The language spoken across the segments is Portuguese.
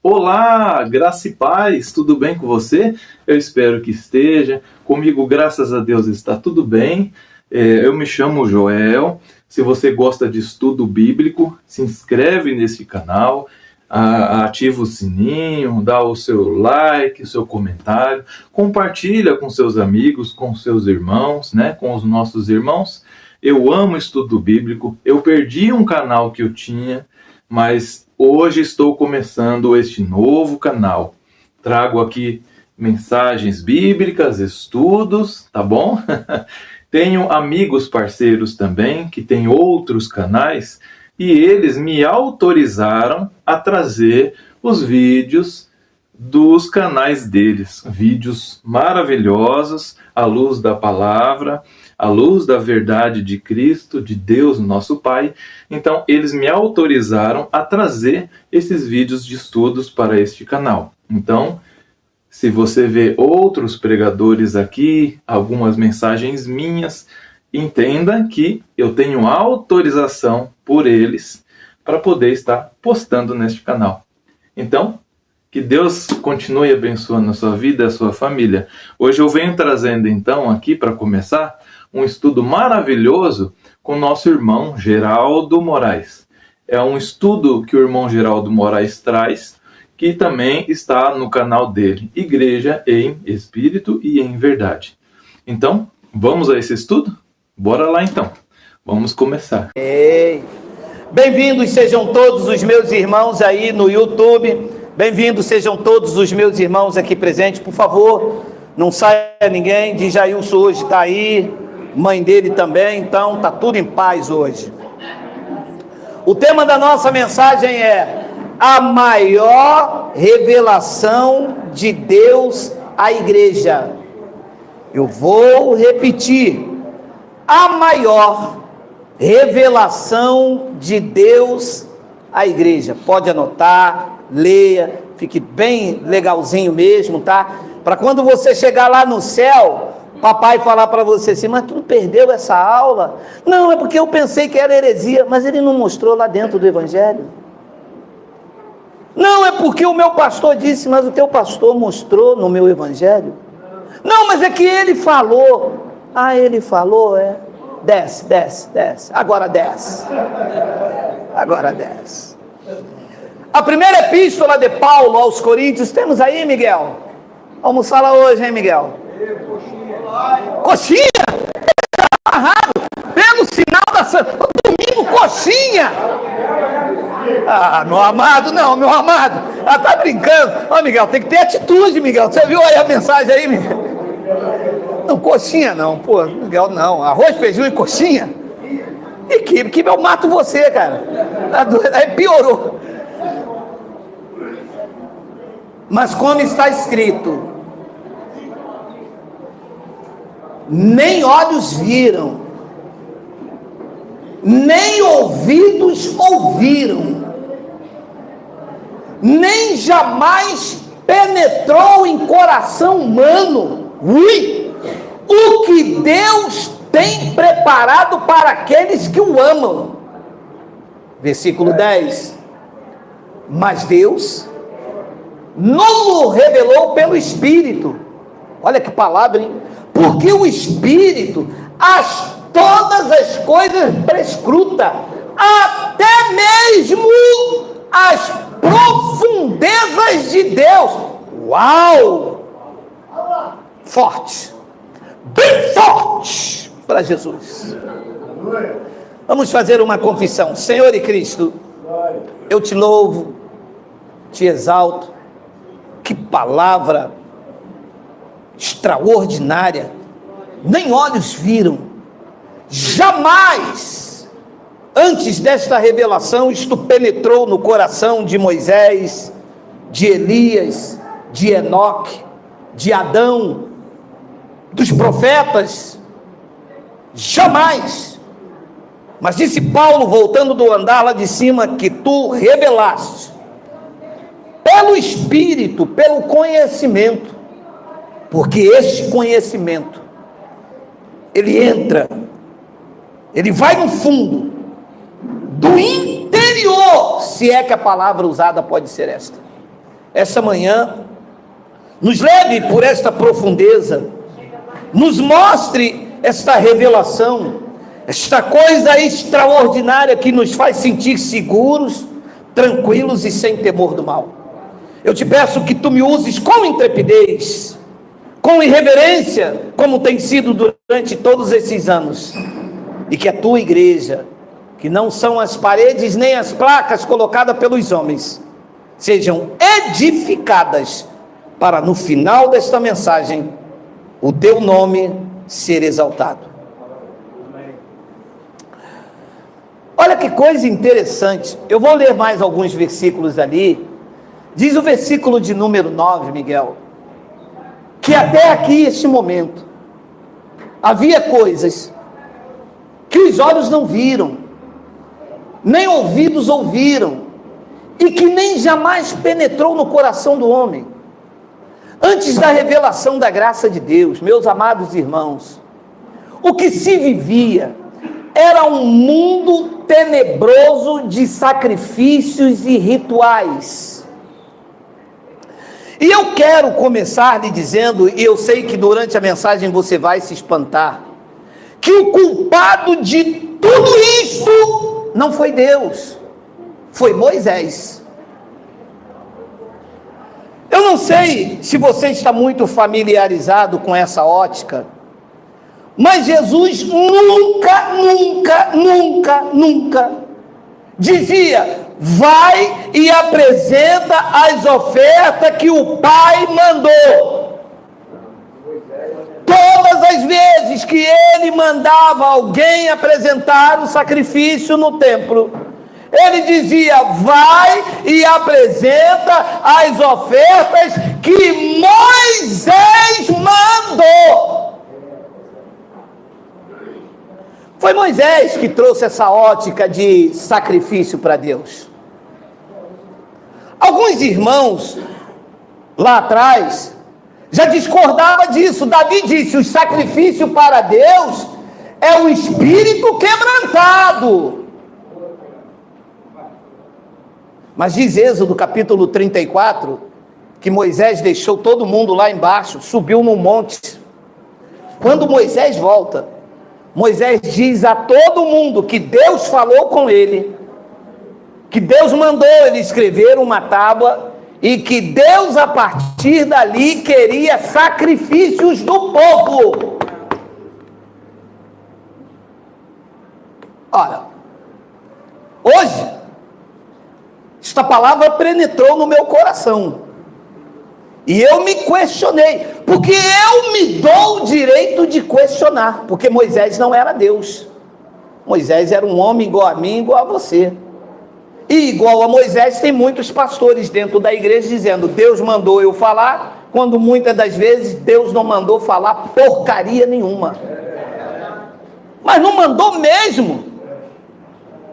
Olá, graça e paz, tudo bem com você? Eu espero que esteja. Comigo, graças a Deus, está tudo bem. Eu me chamo Joel. Se você gosta de estudo bíblico, se inscreve nesse canal, ativa o sininho, dá o seu like, o seu comentário, compartilha com seus amigos, com seus irmãos, né, com os nossos irmãos. Eu amo estudo bíblico. Eu perdi um canal que eu tinha, mas hoje estou começando este novo canal. Trago aqui mensagens bíblicas, estudos, tá bom? Tenho amigos parceiros também, que têm outros canais, e eles me autorizaram a trazer os vídeos dos canais deles. Vídeos maravilhosos, à luz da palavra, à luz da verdade de Cristo, de Deus, nosso Pai. Então, eles me autorizaram a trazer esses vídeos de estudos para este canal. Então, se você vê outros pregadores aqui, algumas mensagens minhas, entenda que eu tenho autorização por eles para poder estar postando neste canal. Então, que Deus continue abençoando a sua vida e a sua família. Hoje eu venho trazendo, então, aqui para começar, um estudo maravilhoso com o nosso irmão Geraldo Moraes. É um estudo que o irmão Geraldo Moraes traz, que também está no canal dele, Igreja em Espírito e em Verdade. Então, vamos a esse estudo? Bora lá então, vamos começar. Ei, bem-vindos sejam todos os meus irmãos aí no YouTube, bem-vindos sejam todos os meus irmãos aqui presentes, por favor, não saia ninguém, de Jailson hoje está aí, mãe dele também, então tá tudo em paz hoje. O tema da nossa mensagem é a maior revelação de Deus à igreja. Eu vou repetir, a maior revelação de Deus à igreja. Pode anotar, leia, fique bem legalzinho mesmo, tá? Para quando você chegar lá no céu, papai falar para você assim, mas tu não perdeu essa aula? Não, é porque eu pensei que era heresia, mas ele não mostrou lá dentro do evangelho. Não, é porque o meu pastor disse, mas o teu pastor mostrou no meu evangelho. Não, mas é que ele falou. Ah, ele falou, é. Desce, desce, desce. Agora desce. Agora desce. A primeira epístola de Paulo aos Coríntios, temos aí, Miguel? Almoçar lá hoje, hein, Miguel? Coxinha? Amarrado pelo sinal da Santa. Domingo, coxinha! Ah, meu amado, não, meu amado. Ah, tá brincando. Ó, Miguel, tem que ter atitude, Miguel. Você viu aí a mensagem aí, Miguel? Não, coxinha não, pô, Miguel, não. Arroz, feijão e coxinha? E que eu mato você, cara. Aí piorou. Mas como está escrito, nem olhos viram, nem ouvidos ouviram, nem jamais penetrou em coração humano, o que Deus tem preparado para aqueles que o amam. Versículo 10. Mas Deus nos revelou pelo Espírito. Olha que palavra, hein? Porque o Espírito todas as coisas prescruta, até mesmo as profundezas de Deus. Uau! Forte, bem forte para Jesus. Vamos fazer uma confissão. Senhor e Cristo, eu te louvo, te exalto. Que palavra extraordinária. Nem olhos viram, jamais antes desta revelação isto penetrou no coração de Moisés, de Elias, de Enoque, de Adão, dos profetas, jamais. Mas disse Paulo, voltando do andar lá de cima, que tu revelaste pelo Espírito, pelo conhecimento, porque este conhecimento ele entra, ele vai no fundo do interior, se é que a palavra usada pode ser esta. esta manhã, nos leve por esta profundeza, nos mostre esta revelação, esta coisa extraordinária que nos faz sentir seguros, tranquilos e sem temor do mal. Eu te peço que tu me uses com intrepidez, com irreverência, como tem sido durante todos esses anos, e que a tua igreja, que não são as paredes nem as placas colocadas pelos homens, sejam edificadas para no final desta mensagem o teu nome ser exaltado. Olha que coisa interessante. Eu vou ler mais alguns versículos ali. Diz o versículo de número 9, Miguel, que até aqui, este momento, havia coisas que os olhos não viram, nem ouvidos ouviram, e que nem jamais penetrou no coração do homem. Antes da revelação da graça de Deus, meus amados irmãos, o que se vivia era um mundo tenebroso de sacrifícios e rituais. E eu quero começar lhe dizendo, e eu sei que durante a mensagem você vai se espantar, que o culpado de tudo isto não foi Deus, foi Moisés. Eu não sei se você está muito familiarizado com essa ótica, mas Jesus nunca dizia: vai e apresenta as ofertas que o Pai mandou. Todas as vezes que ele mandava alguém apresentar o sacrifício no templo, ele dizia: vai e apresenta as ofertas que Moisés mandou. Foi Moisés que trouxe essa ótica de sacrifício para Deus. Alguns irmãos lá atrás já discordavam disso. Davi disse: o sacrifício para Deus é o espírito quebrantado. Mas diz Êxodo capítulo 34, que Moisés deixou todo mundo lá embaixo, subiu no monte. Quando Moisés volta, Moisés diz a todo mundo que Deus falou com ele, que Deus mandou ele escrever uma tábua, e que Deus a partir dali queria sacrifícios do povo. Ora, hoje, esta palavra penetrou no meu coração, e eu me questionei, porque eu me dou o direito de questionar, porque Moisés não era Deus. Moisés era um homem igual a mim, igual a você. E igual a Moisés, tem muitos pastores dentro da igreja dizendo: Deus mandou eu falar, quando muitas das vezes Deus não mandou falar porcaria nenhuma. Mas não mandou mesmo,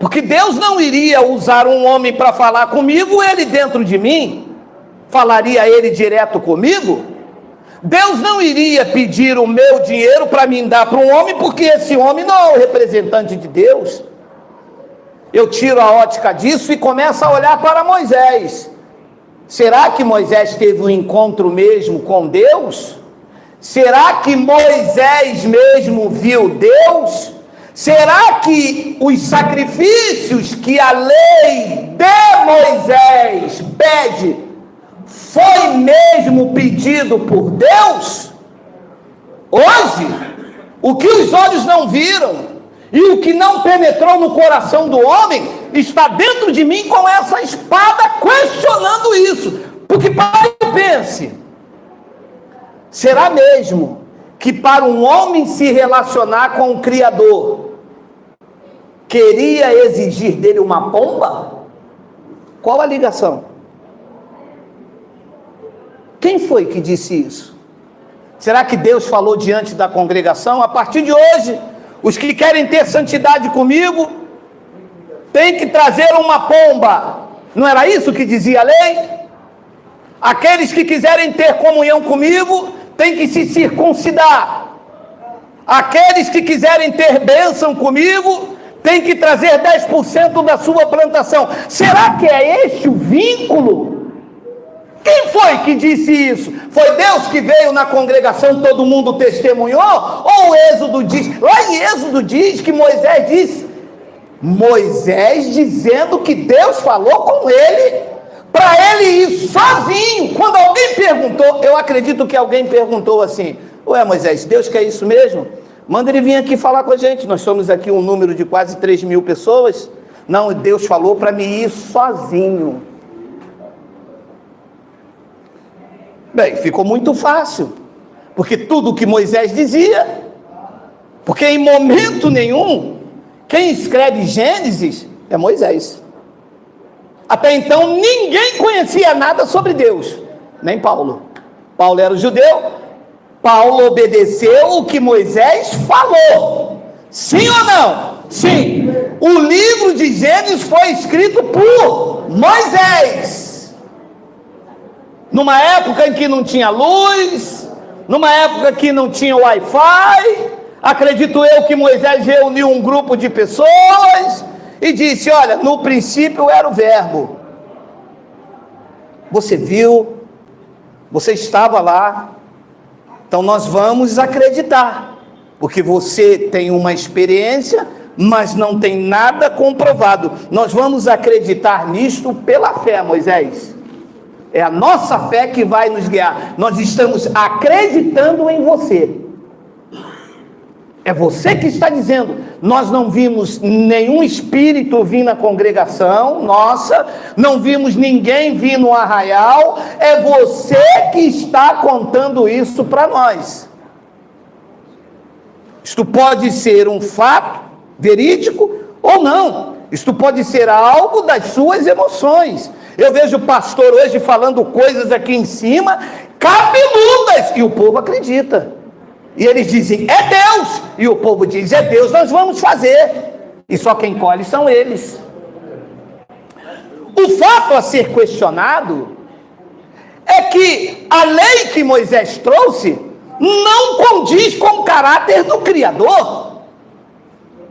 porque Deus não iria usar um homem para falar comigo, ele dentro de mim, falaria ele direto comigo. Deus não iria pedir o meu dinheiro para me dar para um homem, porque esse homem não é o representante de Deus. Eu tiro a ótica disso e começo a olhar para Moisés. Será que Moisés teve um encontro mesmo com Deus? Será que Moisés mesmo viu Deus? Será que os sacrifícios que a lei de Moisés pede foi mesmo pedido por Deus? Hoje, o que os olhos não viram e o que não penetrou no coração do homem está dentro de mim com essa espada questionando isso. Porque pare e pense: será mesmo que para um homem se relacionar com o Criador, queria exigir dele uma pomba? Qual a ligação? Quem foi que disse isso? Será que Deus falou diante da congregação? A partir de hoje, os que querem ter santidade comigo, tem que trazer uma pomba. Não era isso que dizia a lei? Aqueles que quiserem ter comunhão comigo, tem que se circuncidar. Aqueles que quiserem ter bênção comigo, tem que trazer 10% da sua plantação. Será que é este o vínculo? Quem foi que disse isso? Foi Deus que veio na congregação, todo mundo testemunhou? Ou o Êxodo diz? Lá em Êxodo diz que Moisés disse. Moisés dizendo que Deus falou com ele, para ele ir sozinho. Quando alguém perguntou, eu acredito que alguém perguntou assim: ué, Moisés, Deus quer isso mesmo? Manda ele vir aqui falar com a gente. Nós somos aqui um número de quase 3.000 pessoas. Não, Deus falou para me ir sozinho. Bem, ficou muito fácil, porque tudo que Moisés dizia, porque em momento nenhum, quem escreve Gênesis é Moisés. Até então, ninguém conhecia nada sobre Deus, nem Paulo. Paulo era judeu, Paulo obedeceu o que Moisés falou. Sim ou não? Sim. O livro de Gênesis foi escrito por Moisés. Numa época em que não tinha luz, numa época que não tinha Wi-Fi, acredito eu que Moisés reuniu um grupo de pessoas e disse: olha, no princípio era o verbo. Você viu, você estava lá, então nós vamos acreditar, porque você tem uma experiência, mas não tem nada comprovado. Nós vamos acreditar nisto pela fé, Moisés. É a nossa fé que vai nos guiar. Nós estamos acreditando em você. É você que está dizendo. Nós não vimos nenhum espírito vir na congregação nossa, não vimos ninguém vir no arraial. É você que está contando isso para nós. Isto pode ser um fato verídico ou não. Isto pode ser algo das suas emoções. Eu vejo o pastor hoje falando coisas aqui em cima, cabeludas, e o povo acredita. E eles dizem, é Deus. E o povo diz, é Deus, nós vamos fazer. E só quem colhe são eles. O fato a ser questionado é que a lei que Moisés trouxe não condiz com o caráter do Criador.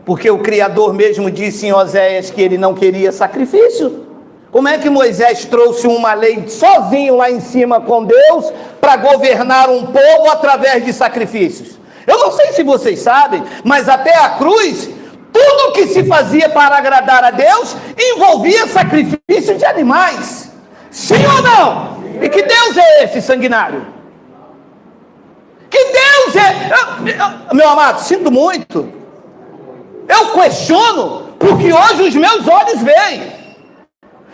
Porque o Criador mesmo disse em Oséias que ele não queria sacrifício. Como é que Moisés trouxe uma lei sozinho lá em cima com Deus para governar um povo através de sacrifícios? Eu não sei se vocês sabem, mas até a cruz, tudo que se fazia para agradar a Deus envolvia sacrifício de animais. Sim ou não? E que Deus é esse sanguinário? Que Deus é... Meu amado, sinto muito. Eu questiono porque hoje os meus olhos veem.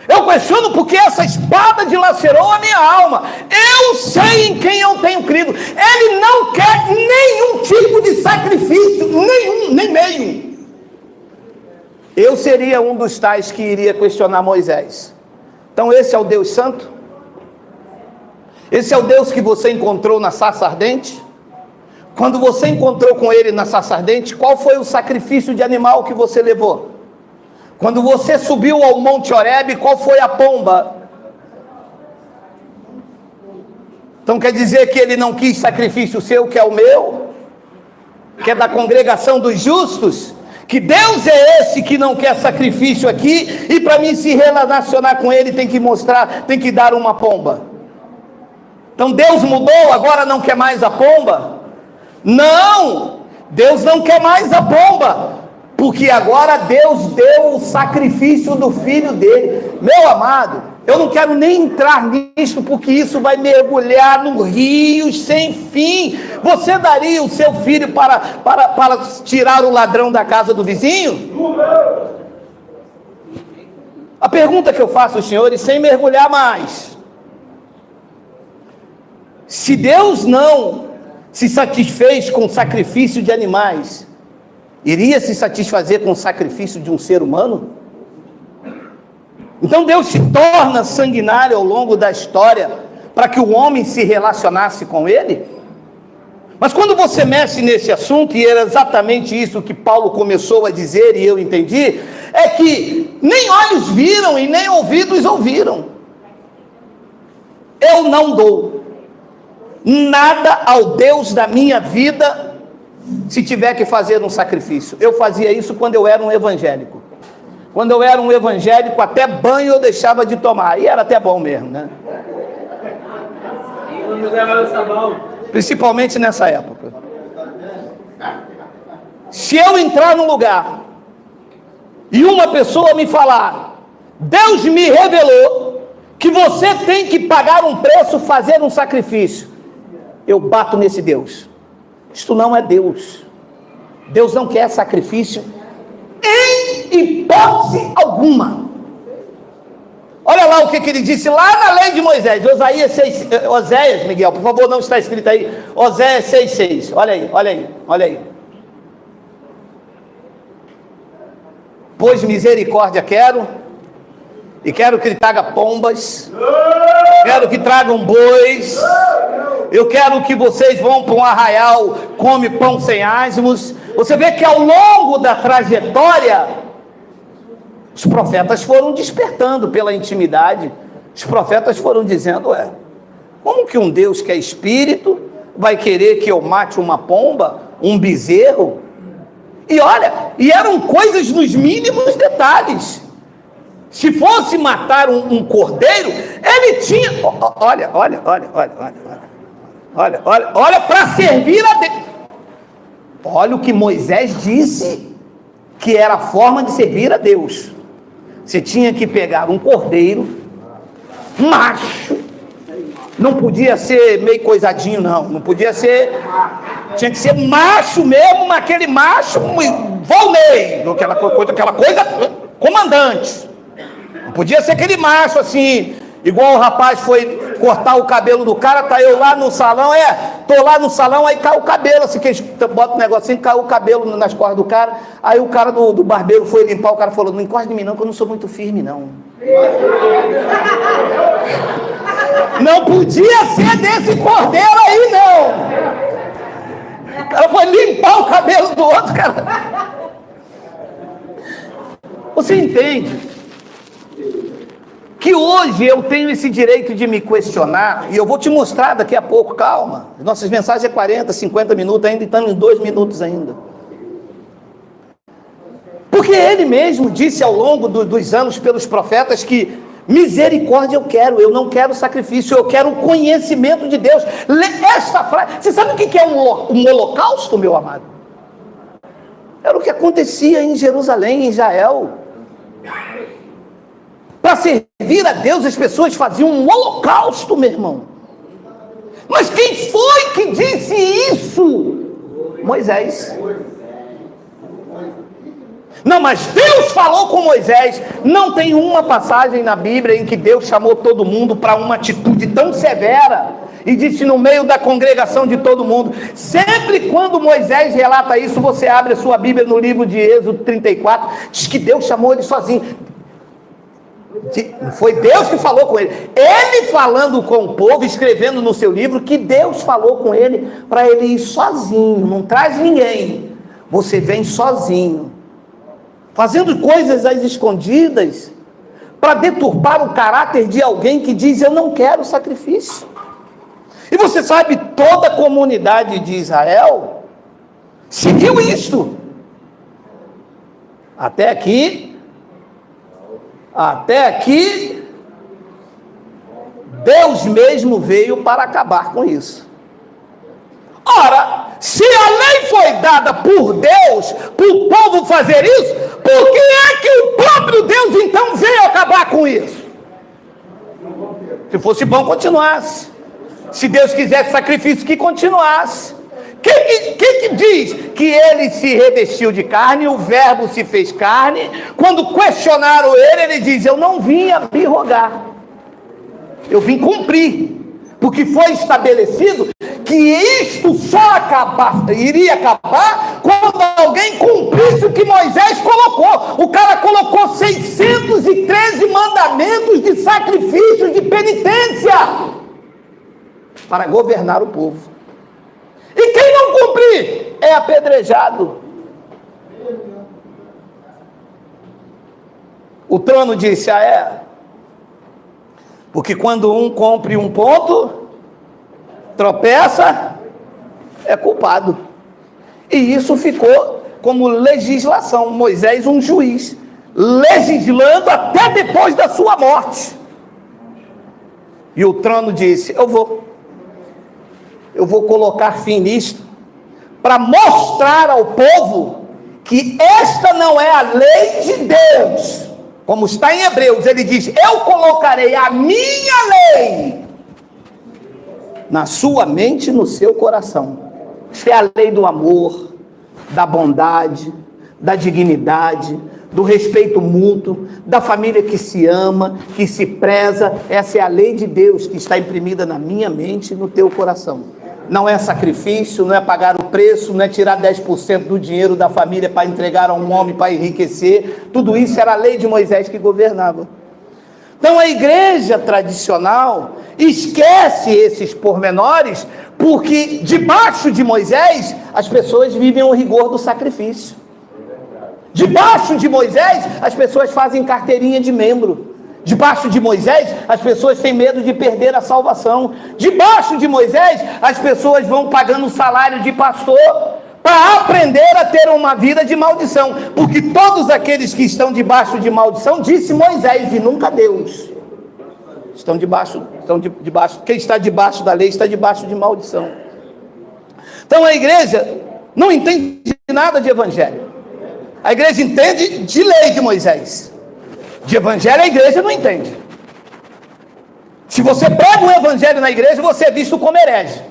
Eu questiono porque essa espada dilacerou a minha alma. Eu sei em quem eu tenho crido. Ele não quer nenhum tipo de sacrifício, nenhum, nem meio. Eu seria um dos tais que iria questionar Moisés. Então esse é o Deus Santo? Esse é o Deus que você encontrou na sarça ardente? Quando você encontrou com ele na sarça ardente, qual foi o sacrifício de animal que você levou? Quando você subiu ao Monte Horebe, qual foi a pomba? Então quer dizer que ele não quis sacrifício seu, que é o meu? Que é da congregação dos justos? Que Deus é esse que não quer sacrifício aqui, e para mim se relacionar com ele tem que mostrar, tem que dar uma pomba. Então Deus mudou, agora não quer mais a pomba? Não! Deus não quer mais a pomba. Porque agora Deus deu o sacrifício do filho dele. Meu amado, eu não quero nem entrar nisso, porque isso vai mergulhar no rio sem fim. Você daria o seu filho para tirar o ladrão da casa do vizinho? A pergunta que eu faço aos senhores, sem mergulhar mais: se Deus não se satisfez com o sacrifício de animais, iria se satisfazer com o sacrifício de um ser humano? Então Deus se torna sanguinário ao longo da história para que o homem se relacionasse com ele? Mas quando você mexe nesse assunto, e era exatamente isso que Paulo começou a dizer, e eu entendi, é que nem olhos viram e nem ouvidos ouviram. Eu não dou nada ao Deus da minha vida se tiver que fazer um sacrifício. Eu fazia isso quando eu era um evangélico. Quando eu era um evangélico, até banho eu deixava de tomar. E era até bom mesmo, né? Principalmente nessa época. Se eu entrar num lugar e uma pessoa me falar, Deus me revelou que você tem que pagar um preço, fazer um sacrifício, eu bato nesse Deus. Isto não é Deus. Deus não quer sacrifício em hipótese alguma. Olha lá o que ele disse lá na lei de Moisés, Oséias, Miguel, por favor, não está escrito aí, Oséias 6,6, olha aí. Pois misericórdia quero, e quero que ele traga pombas, quero que tragam bois, eu quero que vocês vão para um arraial, come pão sem asmos. Você vê que ao longo da trajetória, os profetas foram despertando pela intimidade, os profetas foram dizendo, como que um Deus que é espírito, vai querer que eu mate uma pomba, um bezerro? E olha, eram coisas nos mínimos detalhes. Se fosse matar um cordeiro, ele tinha, olha, para servir a Deus. Olha o que Moisés disse, que era a forma de servir a Deus. Você tinha que pegar um cordeiro, macho, não podia ser meio coisadinho, não podia ser, tinha que ser macho mesmo, aquele macho, volnei, aquela coisa, comandante. Não podia ser aquele macho assim, igual o rapaz foi cortar o cabelo do cara, tá eu lá no salão, tô lá no salão, aí cai o cabelo, assim, que eles botam um negocinho, caiu o cabelo nas costas do cara, aí o cara do barbeiro foi limpar, o cara falou, não encosta em mim não, que eu não sou muito firme não. Não podia ser desse cordeiro aí não. O cara foi limpar o cabelo do outro, cara. Você entende que hoje eu tenho esse direito de me questionar, e eu vou te mostrar daqui a pouco, calma, nossas mensagens é 40, 50 minutos ainda, estamos em 2 minutos ainda, porque ele mesmo disse ao longo dos anos pelos profetas que misericórdia eu não quero sacrifício, eu quero o conhecimento de Deus. Esta frase, você sabe o que é um holocausto, meu amado? Era o que acontecia em Jerusalém, em Israel. Para servir a Deus, as pessoas faziam um holocausto, meu irmão. Mas quem foi que disse isso? Moisés. Não, mas Deus falou com Moisés. Não tem uma passagem na Bíblia em que Deus chamou todo mundo para uma atitude tão severa e disse no meio da congregação de todo mundo. Sempre quando Moisés relata isso, você abre a sua Bíblia no livro de Êxodo 34, diz que Deus chamou ele sozinho. Foi Deus que falou com ele. Ele falando com o povo, escrevendo no seu livro que Deus falou com ele para ele ir sozinho, não traz ninguém. Você vem sozinho, fazendo coisas às escondidas, para deturpar o caráter de alguém que diz, eu não quero sacrifício. E você sabe, toda a comunidade de Israel seguiu isto. Até aqui, Deus mesmo veio para acabar com isso. Ora, se a lei foi dada por Deus, para o povo fazer isso, por que é que o próprio Deus então veio acabar com isso? Se fosse bom, continuasse. Se Deus quisesse sacrifício, que continuasse. Que diz? Que ele se revestiu de carne, o verbo se fez carne. Quando questionaram ele diz, eu não vim me rogar, eu vim cumprir, porque foi estabelecido que isto só iria acabar quando alguém cumprisse o que Moisés colocou. O cara colocou 613 mandamentos de sacrifício, de penitência, para governar o povo. E quem não cumprir é apedrejado. O trono disse, porque quando um cumpre um ponto, tropeça, é culpado. E isso ficou como legislação. Moisés, um juiz, legislando até depois da sua morte. E o trono disse: eu vou colocar fim nisto, para mostrar ao povo que esta não é a lei de Deus. Como está em Hebreus, ele diz: eu colocarei a minha lei na sua mente e no seu coração. Isso é a lei do amor, da bondade, da dignidade, do respeito mútuo, da família que se ama, que se preza. Essa é a lei de Deus que está imprimida na minha mente e no teu coração. Não é sacrifício, não é pagar o preço, não é tirar 10% do dinheiro da família para entregar a um homem para enriquecer. Tudo isso era a lei de Moisés que governava. Então a igreja tradicional esquece esses pormenores, porque debaixo de Moisés as pessoas vivem o rigor do sacrifício. Debaixo de Moisés as pessoas fazem carteirinha de membro. Debaixo de Moisés, as pessoas têm medo de perder a salvação. Debaixo de Moisés, as pessoas vão pagando o salário de pastor para aprender a ter uma vida de maldição. Porque todos aqueles que estão debaixo de maldição, disse Moisés e nunca Deus, estão debaixo. Quem está debaixo da lei está debaixo de maldição. Então a igreja não entende nada de evangelho. A igreja entende de lei de Moisés. De evangelho a igreja não entende. Se você prega o evangelho na igreja, você é visto como herege.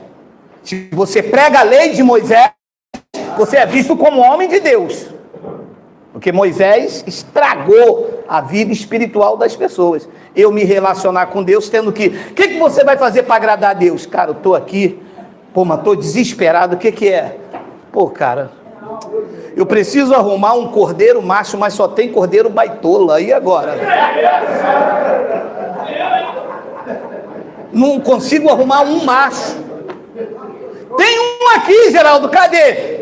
Se você prega a lei de Moisés, você é visto como homem de Deus. Porque Moisés estragou a vida espiritual das pessoas. Eu me relacionar com Deus tendo que... O que você vai fazer para agradar a Deus? Cara, eu estou aqui, mas estou desesperado. O que é? Cara... eu preciso arrumar um cordeiro macho, mas só tem cordeiro baitola. E agora? Não consigo arrumar um macho. Tem um aqui, Geraldo, cadê?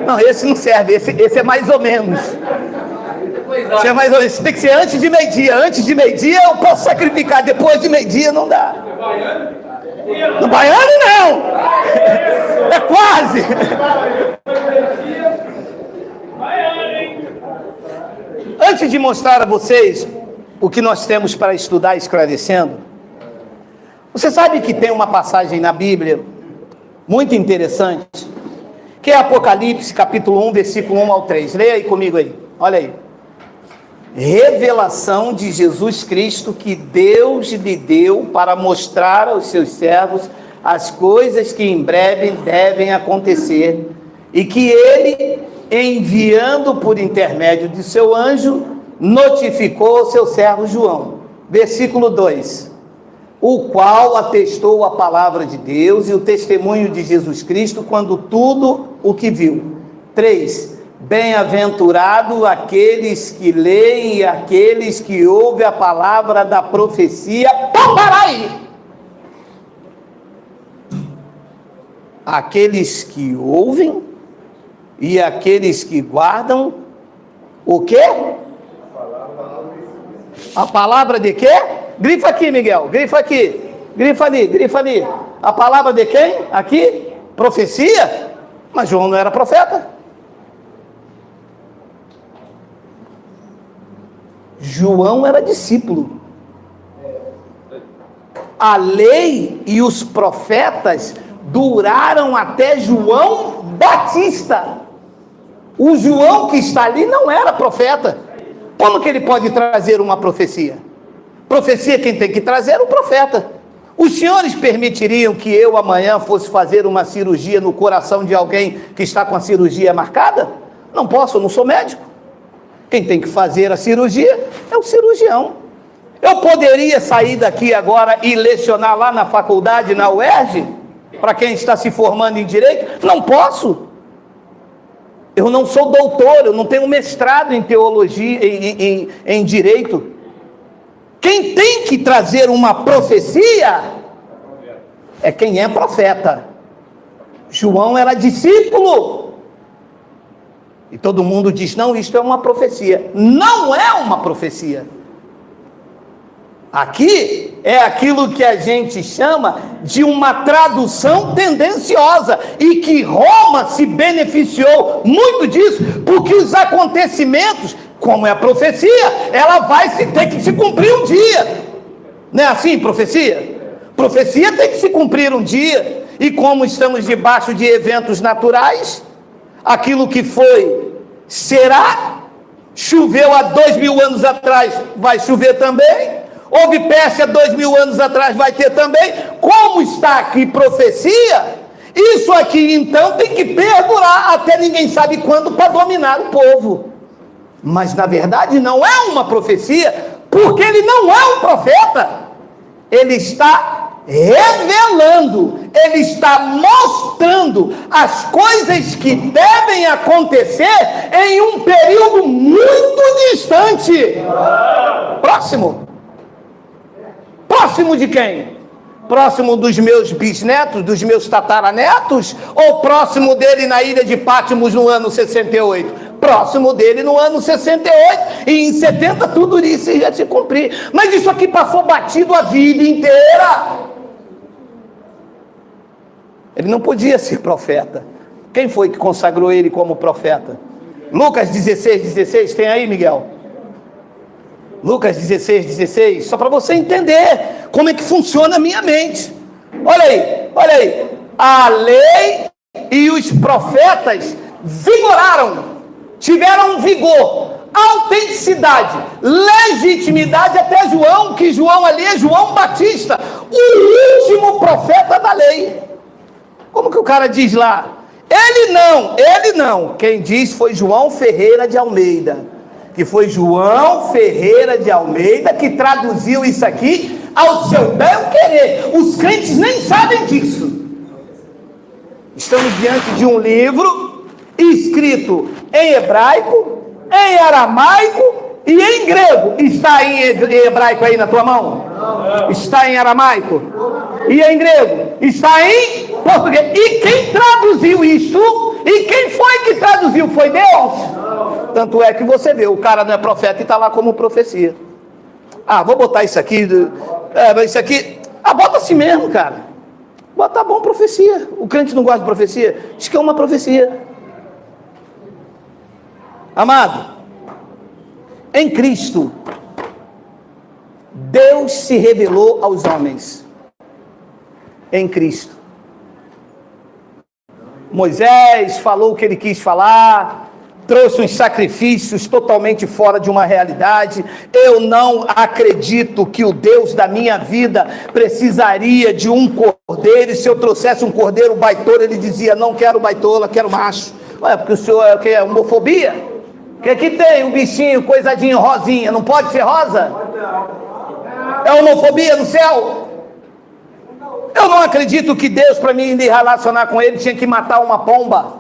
Não, esse não serve, esse é mais ou menos. Esse é mais ou menos. Tem que ser antes de meio-dia. Antes de meio-dia eu posso sacrificar, depois de meio-dia não dá. No baiano não. É quase. Antes de mostrar a vocês o que nós temos para estudar esclarecendo, você sabe que tem uma passagem na Bíblia muito interessante, que é Apocalipse capítulo 1, versículo 1 ao 3. Leia aí comigo aí, olha aí. Revelação de Jesus Cristo que Deus lhe deu para mostrar aos seus servos as coisas que em breve devem acontecer, e que ele, enviando por intermédio de seu anjo, notificou ao seu servo João. Versículo 2: o qual atestou a palavra de Deus e o testemunho de Jesus Cristo quando tudo o que viu. 3: bem-aventurado aqueles que leem e aqueles que ouvem a palavra da profecia. Para aí! Aqueles que ouvem e aqueles que guardam o quê? A palavra de quê? Grifa aqui, Miguel, grifa aqui, grifa ali. A palavra de quem? Aqui? Profecia? Mas João não era profeta. João era discípulo. A lei e os profetas duraram até João Batista. O João que está ali não era profeta. Como que ele pode trazer uma profecia? Profecia quem tem que trazer é o profeta. Os senhores permitiriam que eu amanhã fosse fazer uma cirurgia no coração de alguém que está com a cirurgia marcada? Não posso, eu não sou médico. Quem tem que fazer a cirurgia é o cirurgião. Eu poderia sair daqui agora e lecionar lá na faculdade, na UERJ, para quem está se formando em direito? Não posso. Eu não sou doutor, eu não tenho mestrado em teologia, em direito. Quem tem que trazer uma profecia é quem é profeta. João era discípulo. E todo mundo diz, não, isto é uma profecia. Não é uma profecia. Aqui é aquilo que a gente chama de uma tradução tendenciosa, e que Roma se beneficiou muito disso, porque os acontecimentos Como é a profecia, ela vai ter que se cumprir um dia. Não é assim, profecia? Profecia tem que se cumprir um dia. E como estamos debaixo de eventos naturais, aquilo que foi, será. Choveu há 2000 anos atrás, vai chover também. Houve peste há 2000 anos atrás, vai ter também. Como está aqui profecia, isso aqui então tem que perdurar até ninguém sabe quando, para dominar o povo. Mas na verdade não é uma profecia, porque ele não é um profeta. Ele está revelando, ele está mostrando as coisas que devem acontecer em um período muito distante. Próximo de quem? Próximo dos meus bisnetos, dos meus tataranetos, ou próximo dele na ilha de Patmos no ano 68? Próximo dele no ano 68, e em 70 tudo isso ia se cumprir. Mas isso aqui passou batido a vida inteira. Ele não podia ser profeta. Quem foi que consagrou ele como profeta? Lucas 16, tem aí, Miguel? Lucas 16, só para você entender como é que funciona a minha mente. Olha aí. A lei e os profetas vigoraram, tiveram vigor, autenticidade, legitimidade até João, que João ali é João Batista, o último profeta da lei. Como que o cara diz lá? Ele não. Quem diz foi João Ferreira de Almeida. Que foi João Ferreira de Almeida que traduziu isso aqui ao seu bel querer. Os crentes nem sabem disso. Estamos diante de um livro escrito em hebraico, em aramaico e em grego. Está em hebraico aí na tua mão? Está em aramaico? E em grego? Está em português. E quem traduziu isso? E quem foi que traduziu? Foi Deus. Tanto é que você vê, o cara não é profeta e está lá como profecia. Ah, vou botar isso aqui. Isso aqui. Ah, bota assim mesmo, cara. Bota bom profecia. O crente não gosta de profecia? Diz que é uma profecia. Amado, em Cristo, Deus se revelou aos homens. Em Cristo. Moisés falou o que ele quis falar, trouxe uns sacrifícios totalmente fora de uma realidade. Eu não acredito que o Deus da minha vida precisaria de um cordeiro, e se eu trouxesse um cordeiro baitola, ele dizia, não quero baitola, quero macho. Ué, porque o senhor é o que? É homofobia? Que aqui tem um bichinho, coisadinho, rosinha, não pode ser rosa? É homofobia no céu? Eu não acredito que Deus, para mim me relacionar com ele, tinha que matar uma pomba.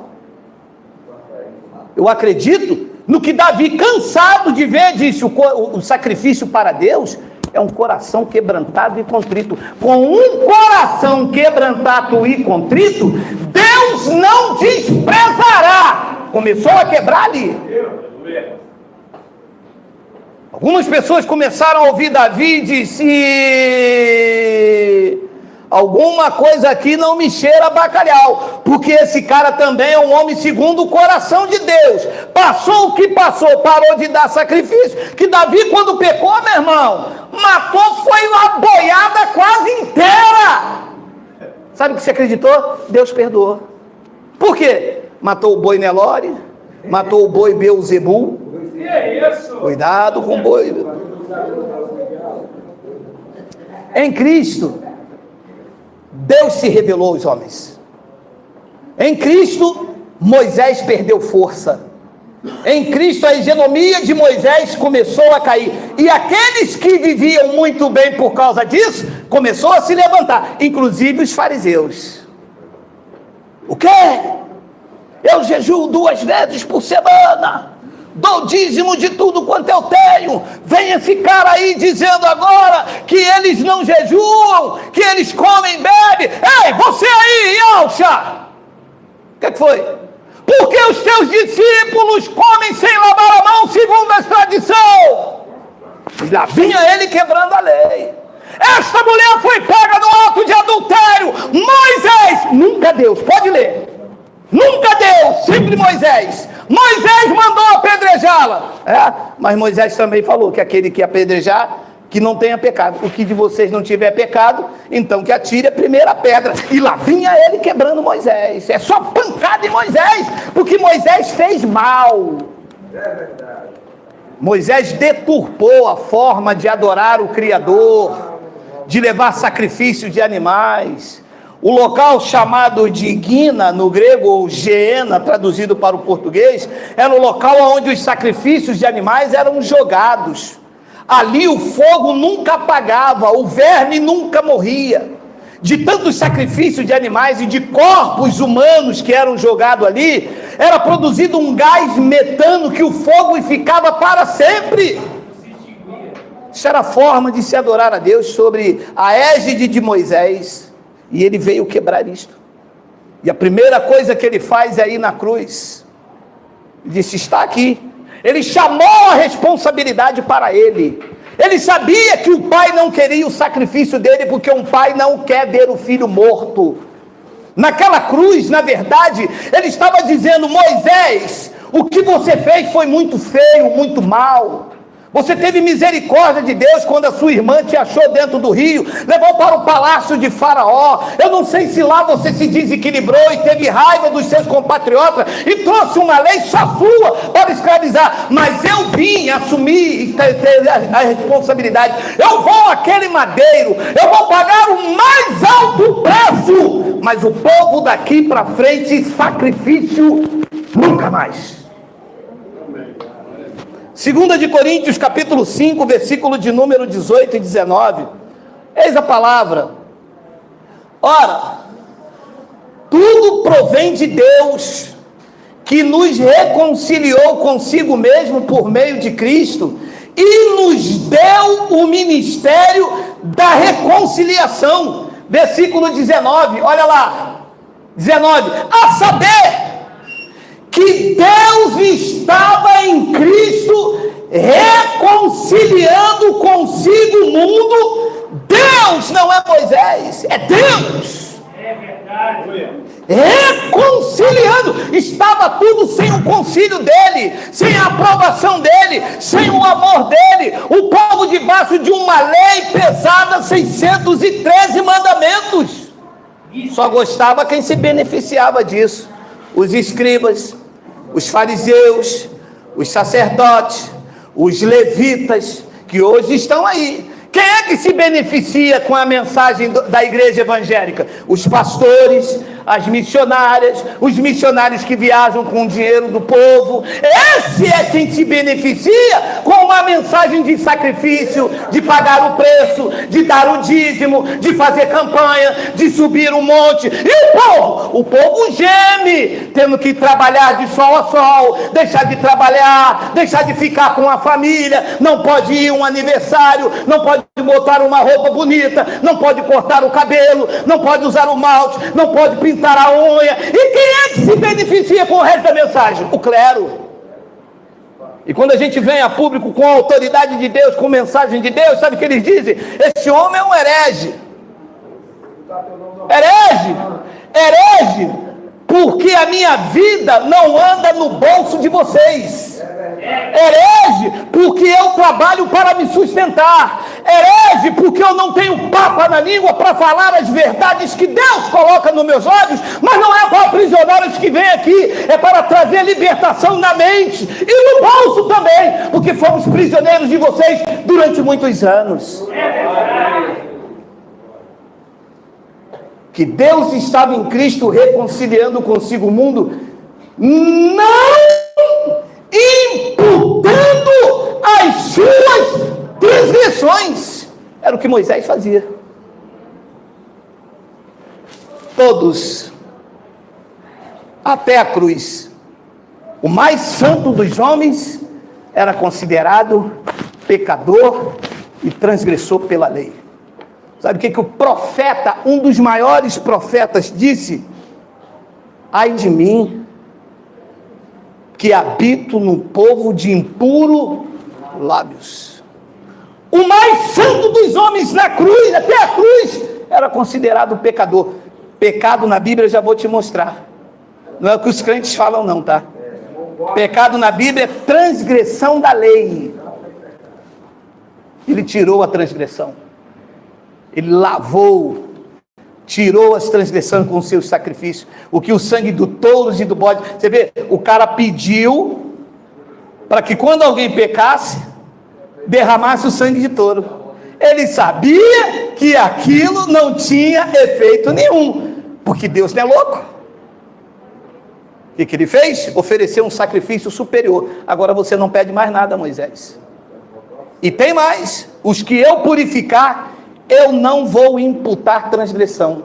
Eu acredito no que Davi, cansado de ver, disse, o sacrifício para Deus é um coração quebrantado e contrito. Com um coração quebrantado e contrito, Deus não desprezará. Começou a quebrar ali. Algumas pessoas começaram a ouvir Davi e disse... alguma coisa aqui não me cheira a bacalhau, porque esse cara também é um homem segundo o coração de Deus. Passou o que passou, parou de dar sacrifício, que Davi quando pecou, meu irmão, matou, foi uma boiada quase inteira. Sabe o que você acreditou? Deus perdoou. Por quê? Matou o boi Nelore, matou o boi Beuzebu. Cuidado com o boi. Em Cristo, Deus se revelou aos homens. Em Cristo, Moisés perdeu força. Em Cristo, a isonomia de Moisés começou a cair. E aqueles que viviam muito bem por causa disso, começou a se levantar. Inclusive os fariseus. O quê? Eu jejuo 2 vezes por semana. Dou dízimo de tudo quanto eu tenho. Vem esse cara aí dizendo agora que eles não jejuam, que eles comem e bebem. Ei, você aí, Yalcha! O que foi? Porque os teus discípulos comem sem lavar a mão segundo a tradição. E lá vinha ele quebrando a lei. Esta mulher foi pega no ato de adultério. Moisés, nunca Deus, pode ler. Nunca Deus, sempre Moisés. Moisés mandou apedrejá-la. Mas Moisés também falou que aquele que apedrejar, que não tenha pecado. O que de vocês não tiver pecado, então que atire a primeira pedra. E lá vinha ele quebrando Moisés. É só pancada em Moisés, porque Moisés fez mal. É verdade. Moisés deturpou a forma de adorar o Criador, de levar sacrifício de animais. O local chamado de Guina, no grego, ou Geena, traduzido para o português, era o local onde os sacrifícios de animais eram jogados. Ali o fogo nunca apagava, o verme nunca morria. De tantos sacrifícios de animais e de corpos humanos que eram jogados ali, era produzido um gás metano que o fogo ficava para sempre. Isso era a forma de se adorar a Deus sobre a égide de Moisés. E ele veio quebrar isto. E a primeira coisa que ele faz é ir na cruz. Ele disse, está aqui. Ele chamou a responsabilidade para ele. Ele sabia que o pai não queria o sacrifício dele, porque um pai não quer ver o filho morto. Naquela cruz, na verdade, ele estava dizendo, Moisés, o que você fez foi muito feio, muito mal. Você teve misericórdia de Deus quando a sua irmã te achou dentro do rio, levou para o palácio de Faraó. Eu não sei se lá você se desequilibrou e teve raiva dos seus compatriotas e trouxe uma lei só sua para escravizar, mas eu vim assumir a responsabilidade. Eu vou àquele madeiro, eu vou pagar o mais alto preço, mas o povo daqui para frente, sacrifício nunca mais. 2 de Coríntios, capítulo 5, versículo de número 18 e 19. Eis a palavra. Ora, tudo provém de Deus, que nos reconciliou consigo mesmo por meio de Cristo, e nos deu o ministério da reconciliação. Versículo 19, olha lá. 19, a saber, que Deus estava em Cristo reconciliando consigo o mundo. Deus não é Moisés, é Deus. É verdade. Reconciliando. Estava tudo sem o concílio dele, sem a aprovação dele, sem o amor dele. O povo debaixo de uma lei pesada, 613 mandamentos. Só gostava quem se beneficiava disso. Os escribas, os fariseus, os sacerdotes, os levitas, que hoje estão aí. Quem é que se beneficia com a mensagem da igreja evangélica? Os pastores, as missionárias, os missionários que viajam com o dinheiro do povo. Esse é quem se beneficia com uma mensagem de sacrifício, de pagar o preço, de dar o dízimo, de fazer campanha, de subir um monte. E o povo geme, tendo que trabalhar de sol a sol, deixar de trabalhar, deixar de ficar com a família, não pode ir a um aniversário, não pode botar uma roupa bonita, não pode cortar o cabelo, não pode usar o malte, não pode pintar a unha. E quem é que se beneficia com o resto da mensagem? O clero. E quando a gente vem a público com a autoridade de Deus, com mensagem de Deus, sabe o que eles dizem? Esse homem é um herege. Herege, porque a minha vida não anda no bolso de vocês. Herege, porque eu trabalho para me sustentar. Herege, porque eu não tenho papa na língua para falar as verdades que Deus coloca nos meus olhos, mas não é para prisioneiros que vêm aqui, é para trazer libertação na mente e no bolso também, porque fomos prisioneiros de vocês durante muitos anos. Que Deus estava em Cristo reconciliando consigo o mundo, não imputando as suas transgressões. Era o que Moisés fazia. Todos, até a cruz. O mais santo dos homens era considerado pecador e transgressor pela lei. Sabe o que o profeta, um dos maiores profetas, disse? Ai de mim, que habito num povo de impuro lábios. O mais santo dos homens na cruz, até a cruz, era considerado pecador. Pecado na Bíblia eu já vou te mostrar. Não é o que os crentes falam não, tá? Pecado na Bíblia é transgressão da lei. Ele tirou a transgressão. Ele lavou, tirou as transgressões com os seus sacrifícios. O que o sangue do touros e do bode... Você vê, o cara pediu para que quando alguém pecasse, derramasse o sangue de touro. Ele sabia que aquilo não tinha efeito nenhum, porque Deus não é louco. O que ele fez? Ofereceu um sacrifício superior. Agora você não pede mais nada, Moisés. E tem mais: os que eu purificar, eu não vou imputar transgressão.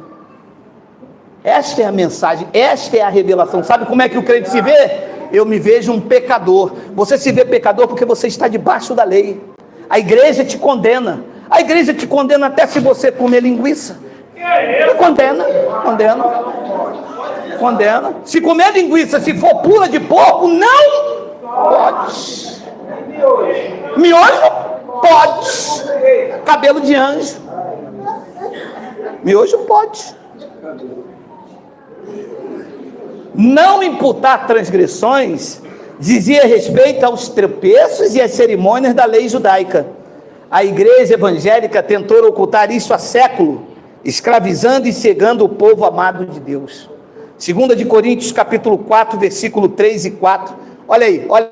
Esta é a mensagem, esta é a revelação. Sabe como é que o crente se vê? Eu me vejo um pecador. Você se vê pecador porque você está debaixo da lei. A igreja te condena. A igreja te condena até se você comer linguiça. Condena. Se comer linguiça, se for pura de porco, não pode. Miojo? Pode. Cabelo de anjo? Miojo pode. Não imputar transgressões dizia respeito aos tropeços e às cerimônias da lei judaica. A igreja evangélica tentou ocultar isso há séculos, escravizando e cegando o povo amado de Deus. 2 de Coríntios, capítulo 4, versículo 3 e 4. Olha aí. Olha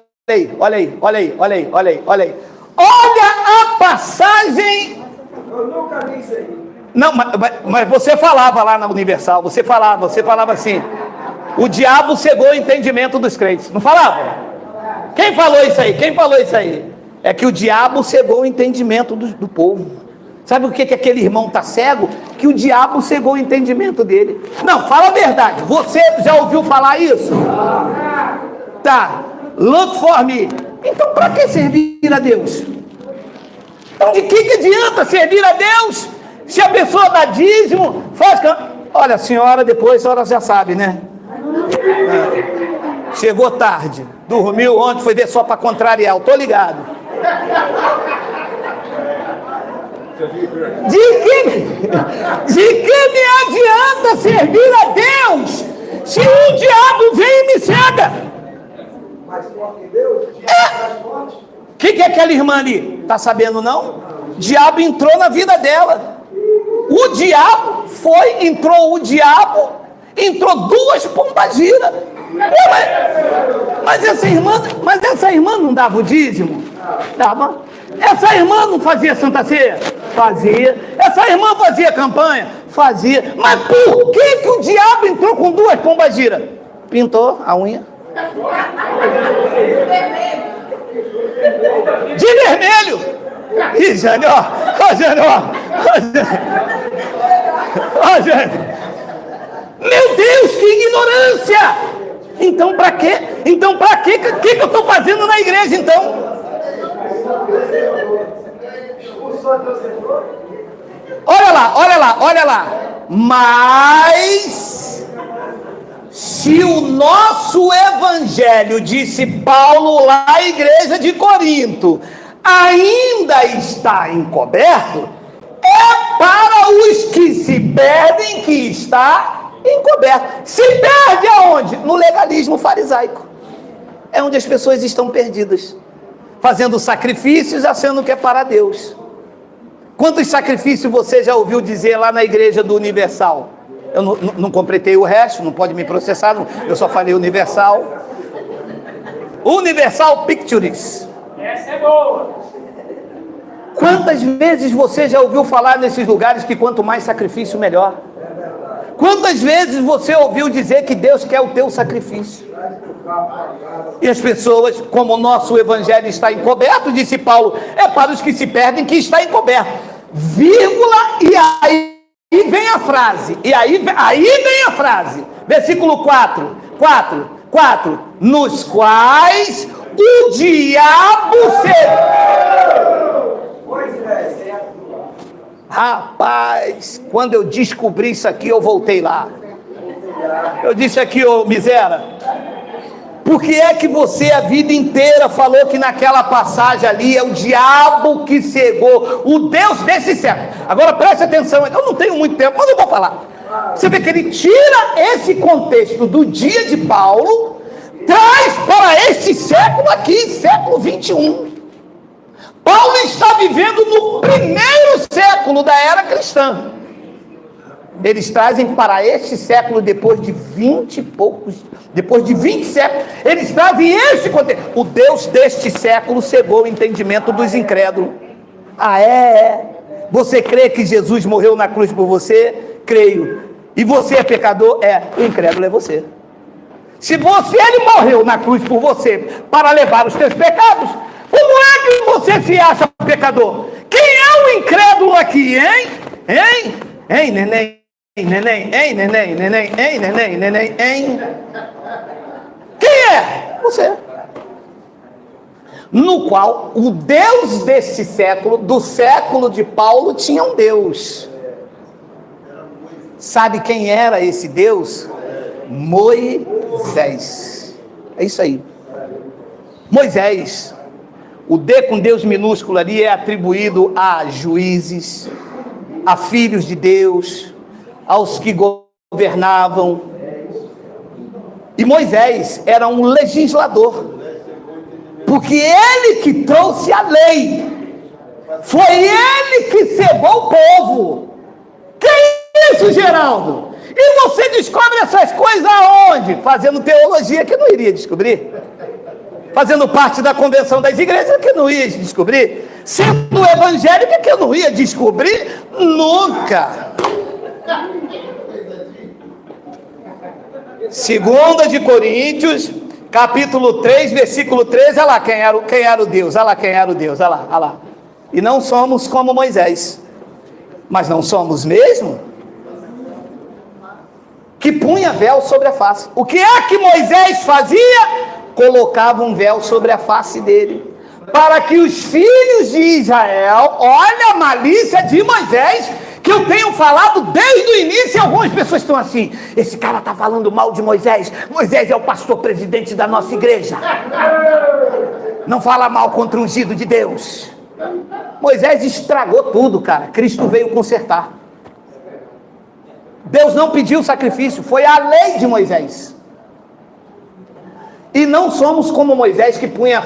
a passagem. Eu nunca vi isso aí. Não, mas você falava lá na Universal, você falava assim: o diabo cegou o entendimento dos crentes. Não falava? Quem falou isso aí? É que o diabo cegou o entendimento do povo. Sabe o que aquele irmão está cego? Que o diabo cegou o entendimento dele. Não, fala a verdade. Você já ouviu falar isso? Tá. Look for me. Então para que servir a Deus? Então de que adianta servir a Deus? Se a pessoa dá dízimo, faz... Olha, a senhora já sabe, né? Chegou tarde, dormiu ontem, foi ver só para contrariar, eu tô ligado. De que me adianta servir a Deus se o diabo vem e me cega? Mais forte que Deus? Mais forte? O que é aquela irmã ali? Tá sabendo não? O diabo entrou na vida dela. Entrou duas pombagiras. Mas essa irmã não dava o dízimo? Dava. Essa irmã não fazia Santa Ceia? Fazia. Essa irmã fazia campanha? Fazia. Mas por que o diabo entrou com duas pombagiras? Pintou a unha. De vermelho. Ih, Jânio, ó. Jânio. Meu Deus, que ignorância! Então pra quê? O que eu estou fazendo na igreja então? Olha lá. Mas se o nosso evangelho, disse Paulo lá à igreja de Corinto, ainda está encoberto, é para os que se perdem que está encoberto. Se perde aonde? No legalismo farisaico. É onde as pessoas estão perdidas, fazendo sacrifícios achando que é para Deus. Quantos sacrifícios você já ouviu dizer lá na igreja do Universal? Eu não completei o resto, não pode me processar, eu só falei Universal. Universal Pictures. Essa é boa. Quantas vezes você já ouviu falar nesses lugares que quanto mais sacrifício, melhor? Quantas vezes você ouviu dizer que Deus quer o teu sacrifício? E as pessoas, como o nosso evangelho está encoberto, disse Paulo, é para os que se perdem que está encoberto. Vírgula, e aí vem a frase. Versículo 4. Nos quais o diabo Rapaz, quando eu descobri isso aqui, eu voltei lá. Eu disse aqui, ô miséria, por que é que você a vida inteira falou que naquela passagem ali é o diabo que cegou o Deus desse século? Agora preste atenção, eu não tenho muito tempo, mas eu vou falar. Você vê que ele tira esse contexto do dia de Paulo traz para este século aqui, século 21. Paulo está vivendo no primeiro século da era cristã. Eles trazem para este século, depois de 20 e poucos, depois de 20 séculos, eles trazem este contexto. O Deus deste século cegou o entendimento dos incrédulos. Ah, Você crê que Jesus morreu na cruz por você? Creio. E você é pecador? O incrédulo é você. Se ele morreu na cruz por você para levar os teus pecados, como é que você se acha pecador? Quem é o incrédulo aqui, hein? Hein, neném? Neném? Hein, neném? Neném? Hein, neném? Neném? Hein? Quem é? Você. No qual o Deus deste século, do século de Paulo, tinha um Deus. Sabe quem era esse Deus? Moisés. É isso aí. Moisés. O D com Deus minúsculo ali é atribuído a juízes, a filhos de Deus, aos que governavam. E Moisés era um legislador, porque ele que trouxe a lei, foi ele que cegou o povo. Que isso, Geraldo? E você descobre essas coisas aonde? Fazendo teologia, que não iria descobrir. Fazendo parte da convenção das igrejas, que não ia descobrir. Sendo evangélica, que eu não ia descobrir nunca. 2 de Coríntios, capítulo 3, versículo 13, olha lá quem era o Deus, olha lá quem era o Deus, olha lá. E não somos como Moisés, mas não somos mesmo? Que punha véu sobre a face. O que é que Moisés fazia? Colocava um véu sobre a face dele, para que os filhos de Israel, olha a malícia de Moisés, que eu tenho falado desde o início, e algumas pessoas estão assim, esse cara está falando mal de Moisés, Moisés é o pastor presidente da nossa igreja, não fala mal contra o ungido de Deus. Moisés estragou tudo, cara. Cristo veio consertar. Deus não pediu sacrifício, foi a lei de Moisés. E não somos como Moisés, que punha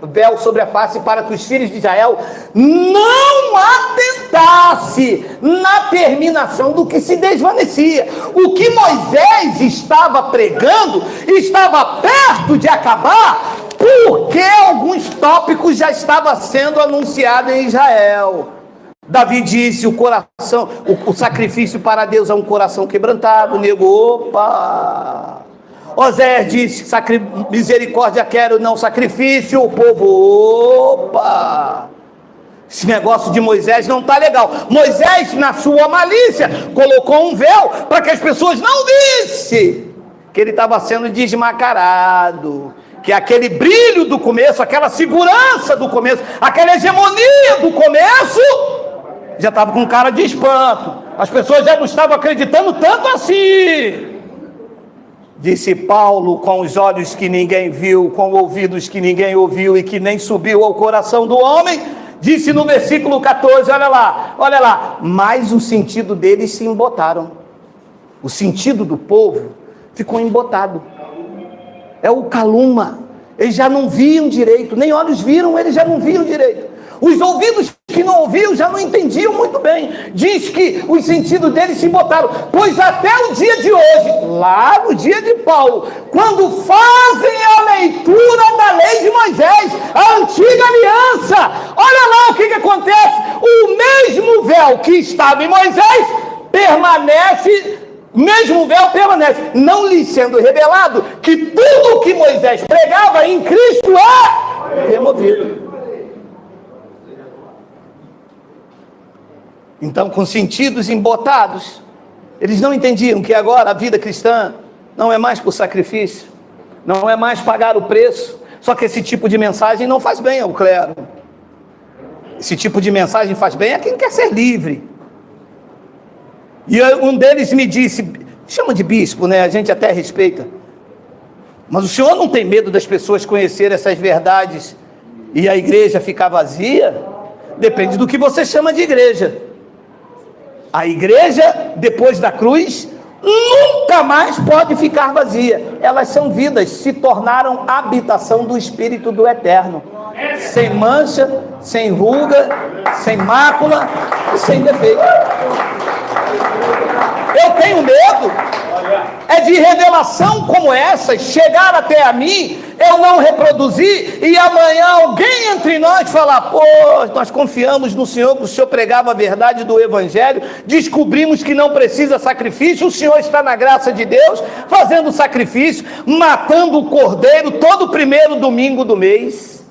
véu sobre a face, para que os filhos de Israel não atentasse na terminação do que se desvanecia. O que Moisés estava pregando estava perto de acabar, porque alguns tópicos já estavam sendo anunciados em Israel. Davi disse: o sacrifício para Deus é um coração quebrantado. Nego, opa! Oséias disse: misericórdia quero, não sacrifício. O povo, opa! Esse negócio de Moisés não está legal. Moisés, na sua malícia, colocou um véu para que as pessoas não vissem que ele estava sendo desmascarado, que aquele brilho do começo, aquela segurança do começo, aquela hegemonia do começo, já estava com cara de espanto. As pessoas já não estavam acreditando tanto assim. Disse Paulo: com os olhos que ninguém viu, com ouvidos que ninguém ouviu e que nem subiu ao coração do homem, disse no versículo 14, olha lá, mas o sentido deles se embotaram. O sentido do povo ficou embotado. É o caluma. Eles já não viam direito, nem olhos viram, eles já não viam direito. Os ouvidos que não ouviam já não entendiam muito bem. Diz que os sentidos deles se botaram, pois até o dia de hoje, lá no dia de Paulo, quando fazem a leitura da lei de Moisés, a antiga aliança, olha lá o que acontece. O mesmo véu que estava em Moisés permanece, não lhe sendo revelado que tudo o que Moisés pregava em Cristo é removido. Então, com sentidos embotados, eles não entendiam que agora a vida cristã não é mais por sacrifício, não é mais pagar o preço. Só que esse tipo de mensagem não faz bem ao clero. Esse tipo de mensagem faz bem a quem quer ser livre. E um deles me disse, chama de bispo, né? A gente até respeita. Mas o senhor não tem medo das pessoas conhecerem essas verdades e a igreja ficar vazia? Depende do que você chama de igreja. A igreja, depois da cruz, nunca mais pode ficar vazia. Elas são vidas, se tornaram habitação do Espírito do Eterno. Sem mancha, sem ruga, sem mácula e sem defeito. Eu tenho medo de revelação como essa chegar até a mim, eu não reproduzir, e amanhã alguém entre nós falar: pô, nós confiamos no Senhor, que o Senhor pregava a verdade do Evangelho, descobrimos que não precisa sacrifício, o Senhor está na graça de Deus, fazendo sacrifício, matando o cordeiro todo primeiro domingo do mês,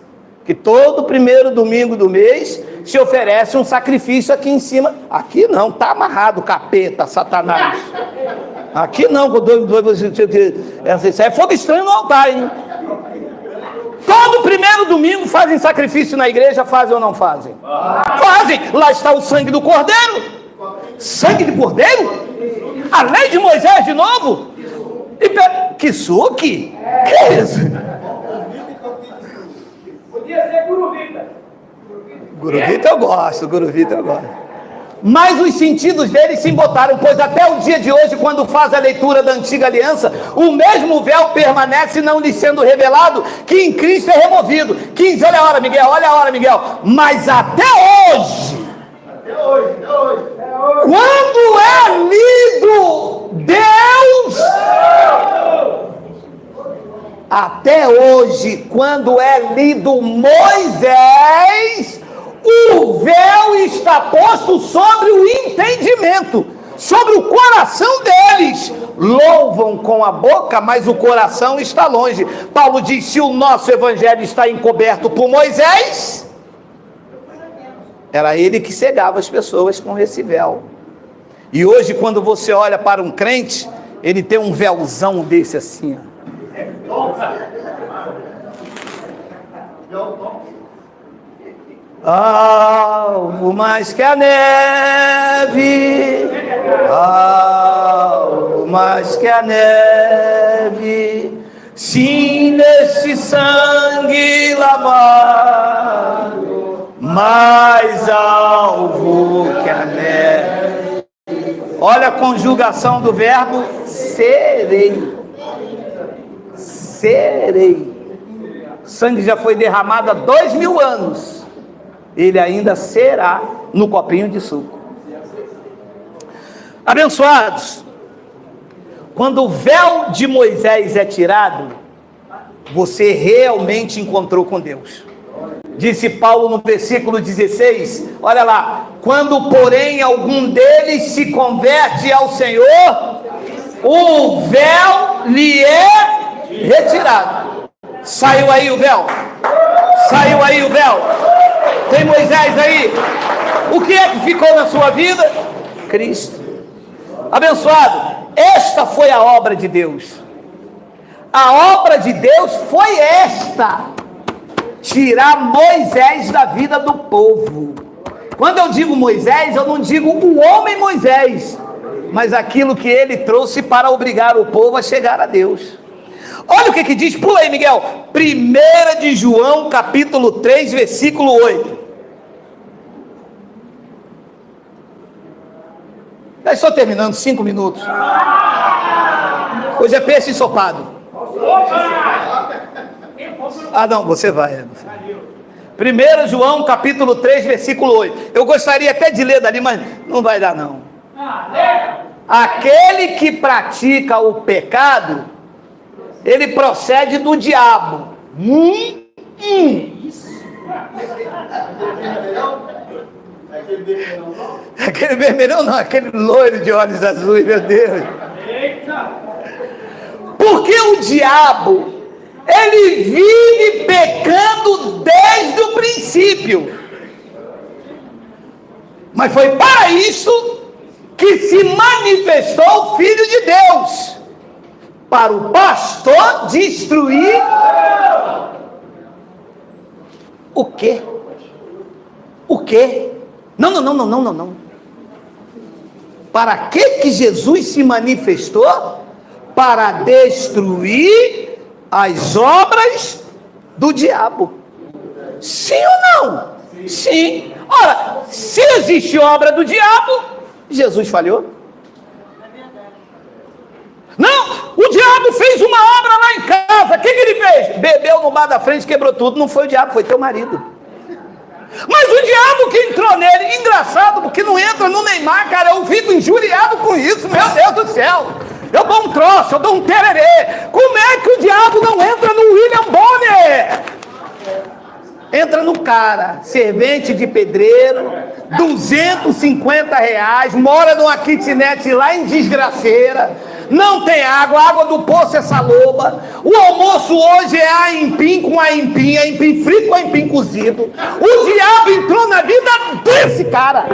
que todo primeiro domingo do mês se oferece um sacrifício aqui em cima. Aqui não, está amarrado, capeta, Satanás. Aqui não, isso é fogo estranho no altar, hein? Todo primeiro domingo fazem sacrifício na igreja, fazem ou não fazem? Fazem. Lá está o sangue do cordeiro. Sangue de cordeiro? A lei de Moisés de novo? Que suque? Que é isso? Podia ser Guruvita. Guruvita eu gosto, Guruvita eu gosto. Mas os sentidos deles se embotaram, pois até o dia de hoje, quando faz a leitura da antiga aliança, o mesmo véu permanece, não lhe sendo revelado, que em Cristo é removido. 15, olha a hora, Miguel. Mas até hoje, quando é lido Deus, até hoje, quando é lido Moisés, o véu está posto sobre o entendimento, sobre o coração deles. Louvam com a boca, mas o coração está longe. Paulo diz: se o nosso evangelho está encoberto por Moisés, era ele que cegava as pessoas com esse véu. E hoje, quando você olha para um crente, ele tem um véuzão desse assim, ó. Alvo mais que a neve, alvo mais que a neve, sim, neste sangue lavado, mais alvo que a neve. Olha a conjugação do verbo serei. Serei. O sangue já foi derramado há 2000 anos. Ele ainda será no copinho de suco. Abençoados, quando o véu de Moisés é tirado, você realmente encontrou com Deus. Disse Paulo no versículo 16, olha lá: quando porém algum deles se converte ao Senhor, o véu lhe é retirado. Saiu aí o véu. Saiu aí o véu. Tem Moisés aí? O que é que ficou na sua vida? Cristo. Abençoado, esta foi a obra de Deus. A obra de Deus foi esta: tirar Moisés da vida do povo. Quando eu digo Moisés, eu não digo o homem Moisés, mas aquilo que ele trouxe para obrigar o povo a chegar a Deus. Olha o que diz, pula aí, Miguel. 1 de João, capítulo 3, versículo 8. Já estou terminando, 5 minutos. Hoje é peixe ensopado. Ah, não, você vai. 1 João, capítulo 3, versículo 8. Eu gostaria até de ler dali, mas não vai dar, não. Aquele que pratica o pecado, ele procede do diabo. Aquele vermelhão não, aquele loiro de olhos azuis, meu Deus. Porque o diabo, ele vive pecando desde o princípio. Mas foi para isso que se manifestou o Filho de Deus, para o pastor destruir o quê? O quê? Não. Para que Jesus se manifestou? Para destruir as obras do diabo. Sim ou não? Sim. Ora, se existe obra do diabo, Jesus falhou? Não, o diabo fez uma obra lá em casa. O que ele fez? Bebeu no bar da frente, quebrou tudo. Não foi o diabo, foi teu marido. Mas o diabo que entrou nele, engraçado, porque não entra no Neymar, cara, eu fico injuriado com isso, meu Deus do céu. Eu dou um troço, eu dou um tererê. Como é que o diabo não entra no William Bonner? Entra no cara, servente de pedreiro, R$250, mora numa kitnet lá em Desgraceira, não tem água, a água do poço é saloba, o almoço hoje é aipim com aipim frito com aipim cozido. O diabo entrou na vida desse cara.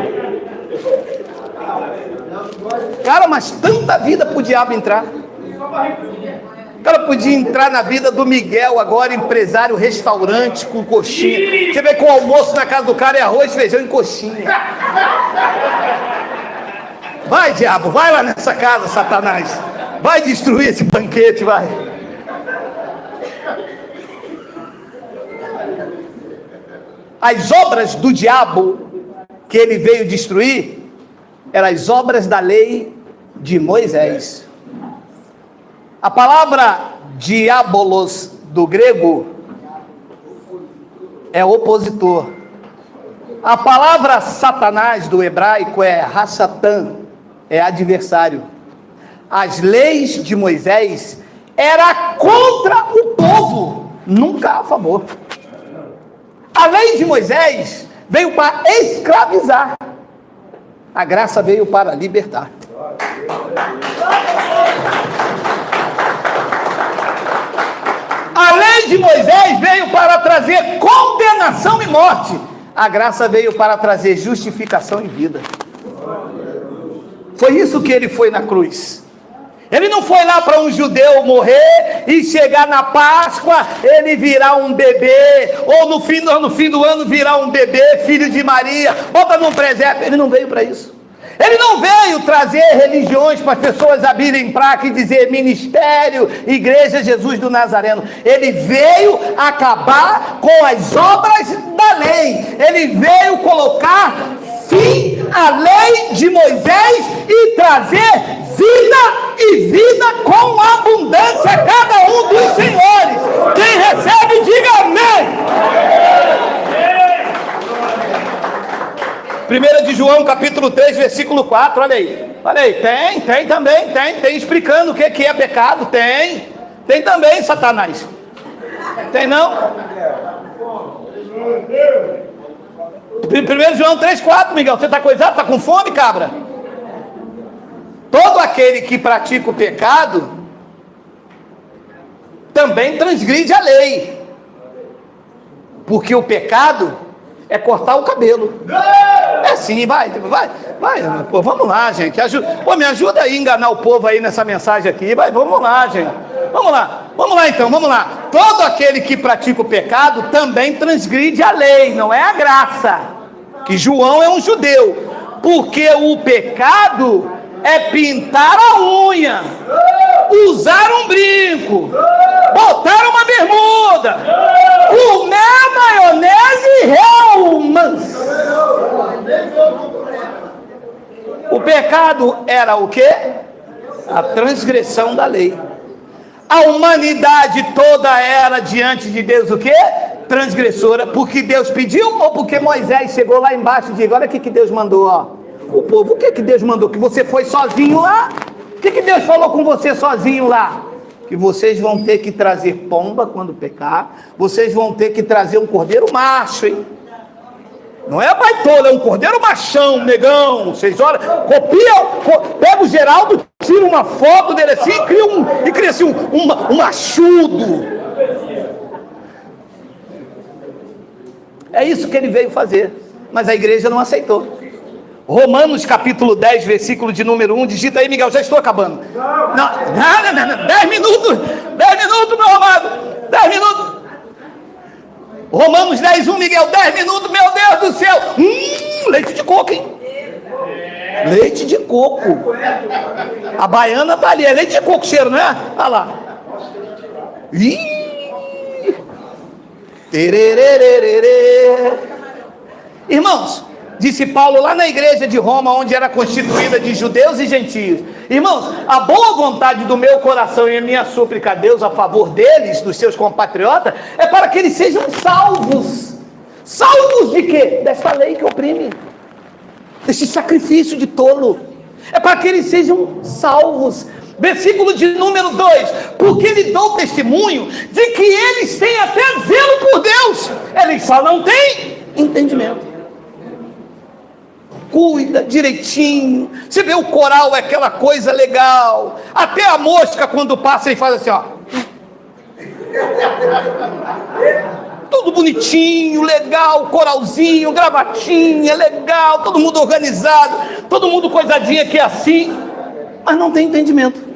Cara, mas tanta vida pro diabo entrar. O cara podia entrar na vida do Miguel agora, empresário, restaurante com coxinha. Você vê que o almoço na casa do cara é arroz, feijão e coxinha. Vai, diabo, vai lá nessa casa, Satanás. Vai destruir esse banquete, vai. As obras do diabo que ele veio destruir eram as obras da lei de Moisés. A palavra diabolos do grego é opositor. A palavra Satanás do hebraico é Hasatan, é adversário. As leis de Moisés era contra o povo, nunca a favor. A lei de Moisés veio para escravizar. A graça veio para libertar. A lei de Moisés veio para trazer condenação e morte. A graça veio para trazer justificação e vida. Foi isso que ele foi na cruz. Ele não foi lá para um judeu morrer e chegar na Páscoa, ele virar um bebê, ou no fim do ano virar um bebê, filho de Maria, bota num presépio. Ele não veio para isso. Ele não veio trazer religiões para as pessoas abrirem placa e dizer ministério, igreja Jesus do Nazareno. Ele veio acabar com as obras da lei. Ele veio colocar fim à lei de Moisés e trazer vida e vida com abundância a cada um dos senhores. Quem recebe, diga amém. 1 de João, capítulo 3, versículo 4, olha aí, tem também, tem explicando o que é pecado, tem também, Satanás, tem não? 1 João 3, 4, Miguel, você está coisado, está com fome, cabra? Todo aquele que pratica o pecado, também transgride a lei, porque o pecado é cortar o cabelo. É sim, vai, pô, vamos lá, gente, me ajuda aí a enganar o povo aí nessa mensagem aqui, vamos lá, gente, vamos lá então, vamos lá. Todo aquele que pratica o pecado também transgride a lei, não é a graça, que João é um judeu, porque o pecado é pintar a unha, usar um brinco, botar uma bermuda, comer maionese e Hellmann's. O pecado era o quê? A transgressão da lei. A humanidade toda era diante de Deus o quê? Transgressora, porque Deus pediu ou porque Moisés chegou lá embaixo e disse, olha o que Deus mandou, ó. O povo, o que Deus mandou? Que você foi sozinho lá? O que Deus falou com você sozinho lá? Que vocês vão ter que trazer pomba quando pecar, vocês vão ter que trazer um cordeiro macho, hein? Não é baitola, é um cordeiro machão, negão. Vocês olham, copiam, pega o Geraldo, tira uma foto dele assim e cria assim um machudo. É isso que ele veio fazer, mas a igreja não aceitou. Romanos capítulo 10, versículo de número 1, digita aí, Miguel, já estou acabando. Não, 10 minutos, meu amado, 10 minutos. Romanos 10, 1, Miguel, 10 minutos, meu Deus do céu. Leite de coco, hein? Leite de coco. A baiana tá ali, é leite de coco cheiro, não é? Olha lá. Irmãos, disse Paulo lá na igreja de Roma, onde era constituída de judeus e gentios. Irmãos, a boa vontade do meu coração e a minha súplica a Deus a favor deles, dos seus compatriotas, é para que eles sejam salvos. Salvos de quê? Desta lei que oprime, deste sacrifício de tolo. É para que eles sejam salvos. Versículo de número 2: porque lhe dou testemunho de que eles têm até zelo por Deus, eles só não têm entendimento. Cuida direitinho. Você vê, o coral é aquela coisa legal, até a mosca quando passa e faz assim, ó, tudo bonitinho, legal, coralzinho, gravatinha, legal, todo mundo organizado, todo mundo coisadinho aqui assim, mas não tem entendimento.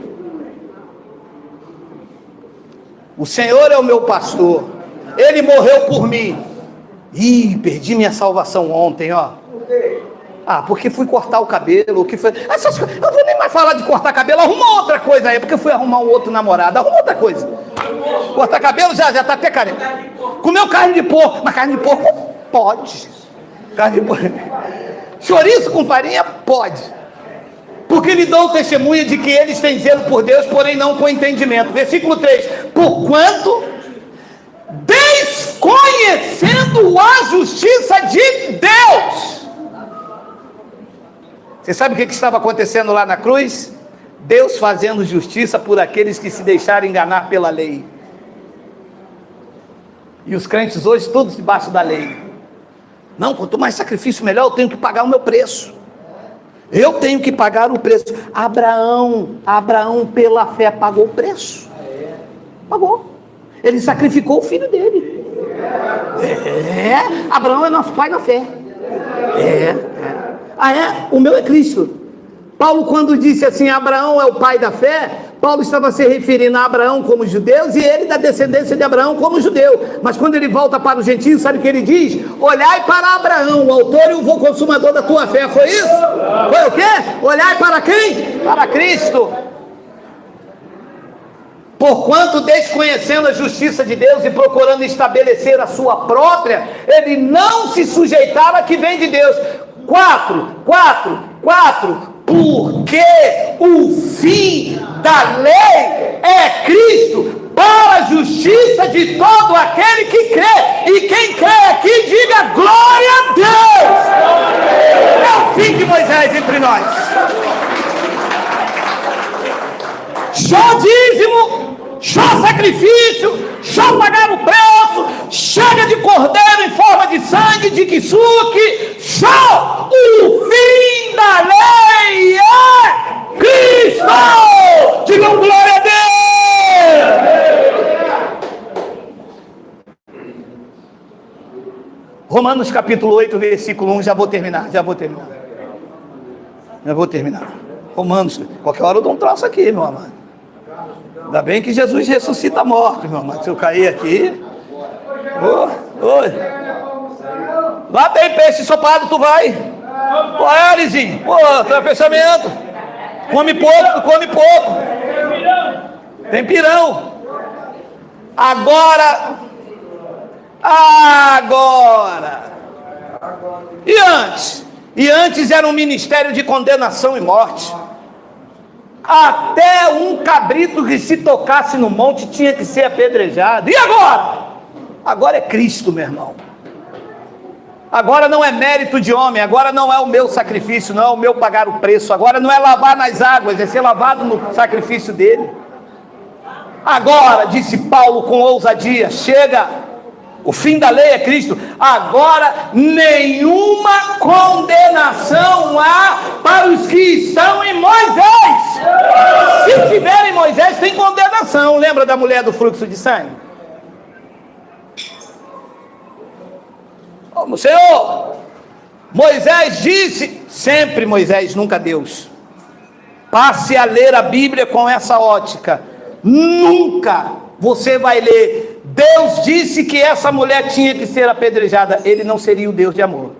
O Senhor é o meu pastor, Ele morreu por mim. Ih, perdi minha salvação ontem, ó. Porque fui cortar o cabelo, que foi... Essas coisas, eu não vou nem mais falar de cortar cabelo, arruma outra coisa aí, porque fui arrumar um outro namorado, arruma outra coisa. Cortar cabelo já tá até careca. Comeu carne de porco, mas carne de porco pode. Carne de porco. Chouriço com farinha pode. Porque lhe dou testemunho de que eles têm zelo por Deus, porém não com entendimento. Versículo 3: porquanto, desconhecendo a justiça de Deus. Você sabe o que estava acontecendo lá na cruz? Deus fazendo justiça por aqueles que se deixaram enganar pela lei. E os crentes hoje todos debaixo da lei. Não, quanto mais sacrifício melhor, eu tenho que pagar o meu preço. Eu tenho que pagar o preço. Abraão pela fé pagou o preço. Pagou. Ele sacrificou o filho dele. Abraão é nosso pai na fé. O meu é Cristo. Paulo, quando disse assim, Abraão é o pai da fé, Paulo estava se referindo a Abraão como judeus e ele da descendência de Abraão como judeu. Mas quando ele volta para os gentios, sabe o que ele diz? Olhai para Abraão, o autor e o consumador da tua fé. Foi isso? Foi o quê? Olhai para quem? Para Cristo. Porquanto, desconhecendo a justiça de Deus e procurando estabelecer a sua própria, ele não se sujeitava a que vem de Deus. 4, porque o fim da lei é Cristo, para a justiça de todo aquele que crê. E quem crê aqui, diga glória a Deus. É o fim de Moisés entre nós. Só dízimo, só sacrifício, só pagar o preço, chega de cordeiro em forma de sangue, de kisuke, só o fim da lei é Cristo! Digam glória a Deus! Romanos capítulo 8, versículo 1, já vou terminar. Romanos, qualquer hora eu dou um troço aqui, meu amado. Ainda bem que Jesus ressuscita morto, meu amado. Se eu cair aqui... Oi. Lá tem peixe ensopado, tu vai. Alizinho. Tá fechamento. Come pouco. Tem pirão. Agora. E antes? E antes era um ministério de condenação e morte. Até um cabrito que se tocasse no monte tinha que ser apedrejado. E agora? Agora é Cristo, meu irmão. Agora não é mérito de homem, agora não é o meu sacrifício, não é o meu pagar o preço, agora não é lavar nas águas, é ser lavado no sacrifício dele. Agora, disse Paulo com ousadia, chega, o fim da lei é Cristo, agora nenhuma condenação há para os que estão em Moisés. Se tiver em Moisés, tem condenação. Lembra da mulher do fluxo de sangue? Oh, Senhor, Moisés disse, sempre Moisés, nunca Deus. Passe a ler a Bíblia com essa ótica. Nunca você vai ler, Deus disse que essa mulher tinha que ser apedrejada. Ele não seria o Deus de amor.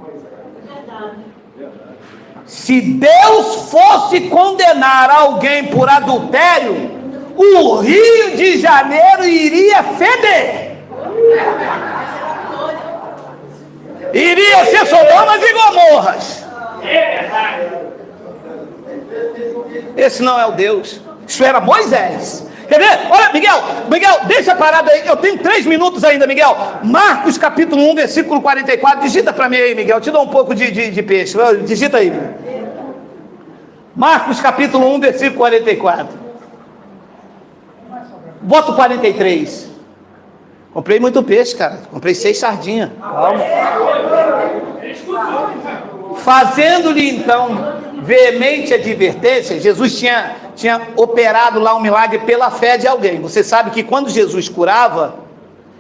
Se Deus fosse condenar alguém por adultério, o Rio de Janeiro iria feder. Iria ser Sodomas e Gomorras. Esse não é o Deus. Isso era Moisés. Quer ver? Olha, Miguel, deixa a parada aí. Eu tenho 3 minutos ainda, Miguel. Marcos capítulo 1, versículo 44. Digita para mim aí, Miguel. Eu te dou um pouco de peixe. Digita aí, Miguel. Marcos capítulo 1, versículo 44. Bota o 43. Comprei muito peixe, cara. Comprei 6 sardinhas. Calma. Fazendo-lhe então veemente advertência, Jesus tinha operado lá um milagre pela fé de alguém. Você sabe que quando Jesus curava,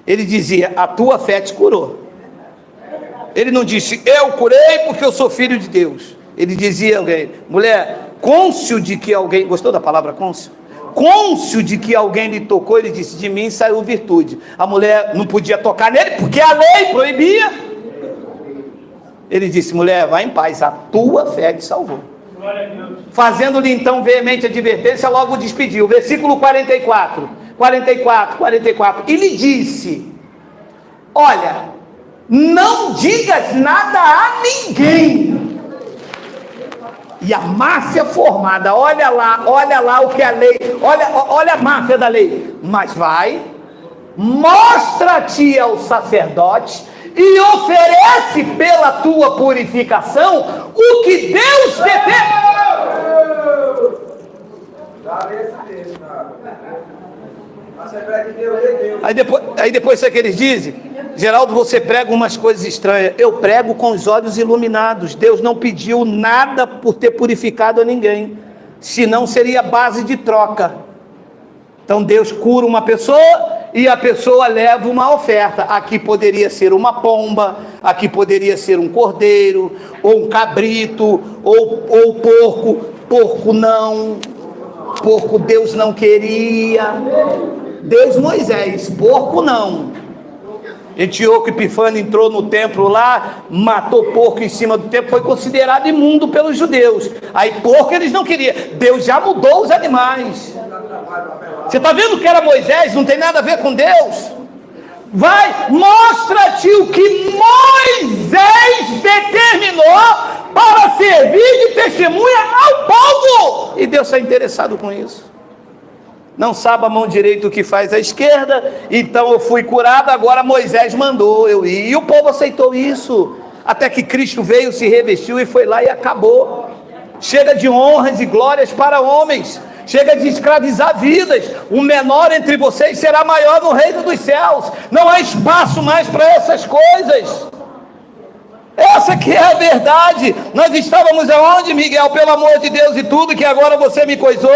ele dizia: a tua fé te curou. Ele não disse: eu curei porque eu sou filho de Deus. Ele dizia a alguém: mulher, cônscio de que alguém... Gostou da palavra cônscio? Cônscio de que alguém lhe tocou, ele disse: de mim saiu virtude. A mulher não podia tocar nele porque a lei proibia. Ele disse: mulher, vai em paz, a tua fé te salvou. Fazendo-lhe então veemente advertência, logo o despediu. Versículo 44. E lhe disse: olha, não digas nada a ninguém. E a máfia formada, olha lá o que a lei, olha a máfia da lei. Mas vai, mostra-te ao sacerdote e oferece pela tua purificação o que Deus determinou. Aí depois sabe o que eles dizem? Geraldo, você prega umas coisas estranhas. Eu prego com os olhos iluminados. Deus não pediu nada por ter purificado a ninguém, senão seria base de troca. Então Deus cura uma pessoa e a pessoa leva uma oferta. Aqui poderia ser uma pomba, aqui poderia ser um cordeiro, ou um cabrito, ou porco. Porco não, porco Deus não queria. Deus, Moisés, porco não. Antíoco Epifânio entrou no templo lá, matou porco em cima do templo, foi considerado imundo pelos judeus. Aí porco eles não queriam. Deus já mudou os animais. Você está vendo que era Moisés? Não tem nada a ver com Deus. Vai, mostra-te o que Moisés determinou para servir de testemunha ao povo. E Deus está interessado com isso. Não sabe a mão direita o que faz a esquerda. Então eu fui curado, agora Moisés mandou eu ir. E o povo aceitou isso. Até que Cristo veio, se revestiu e foi lá e acabou. Chega de honras e glórias para homens. Chega de escravizar vidas. O menor entre vocês será maior no reino dos céus. Não há espaço mais para essas coisas. Essa que é a verdade. Nós estávamos aonde, Miguel? Pelo amor de Deus e tudo que agora você me coisou.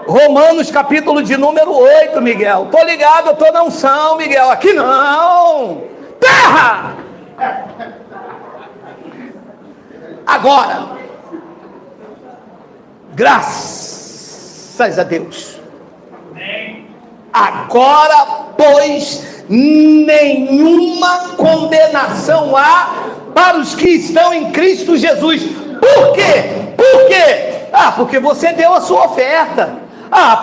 Romanos capítulo de número 8, Miguel. Tô ligado, eu tô na unção, Miguel. Aqui não. Terra! Agora, graças a Deus. Agora, pois, nenhuma condenação há para os que estão em Cristo Jesus. Por quê? Por quê? Porque você deu a sua oferta.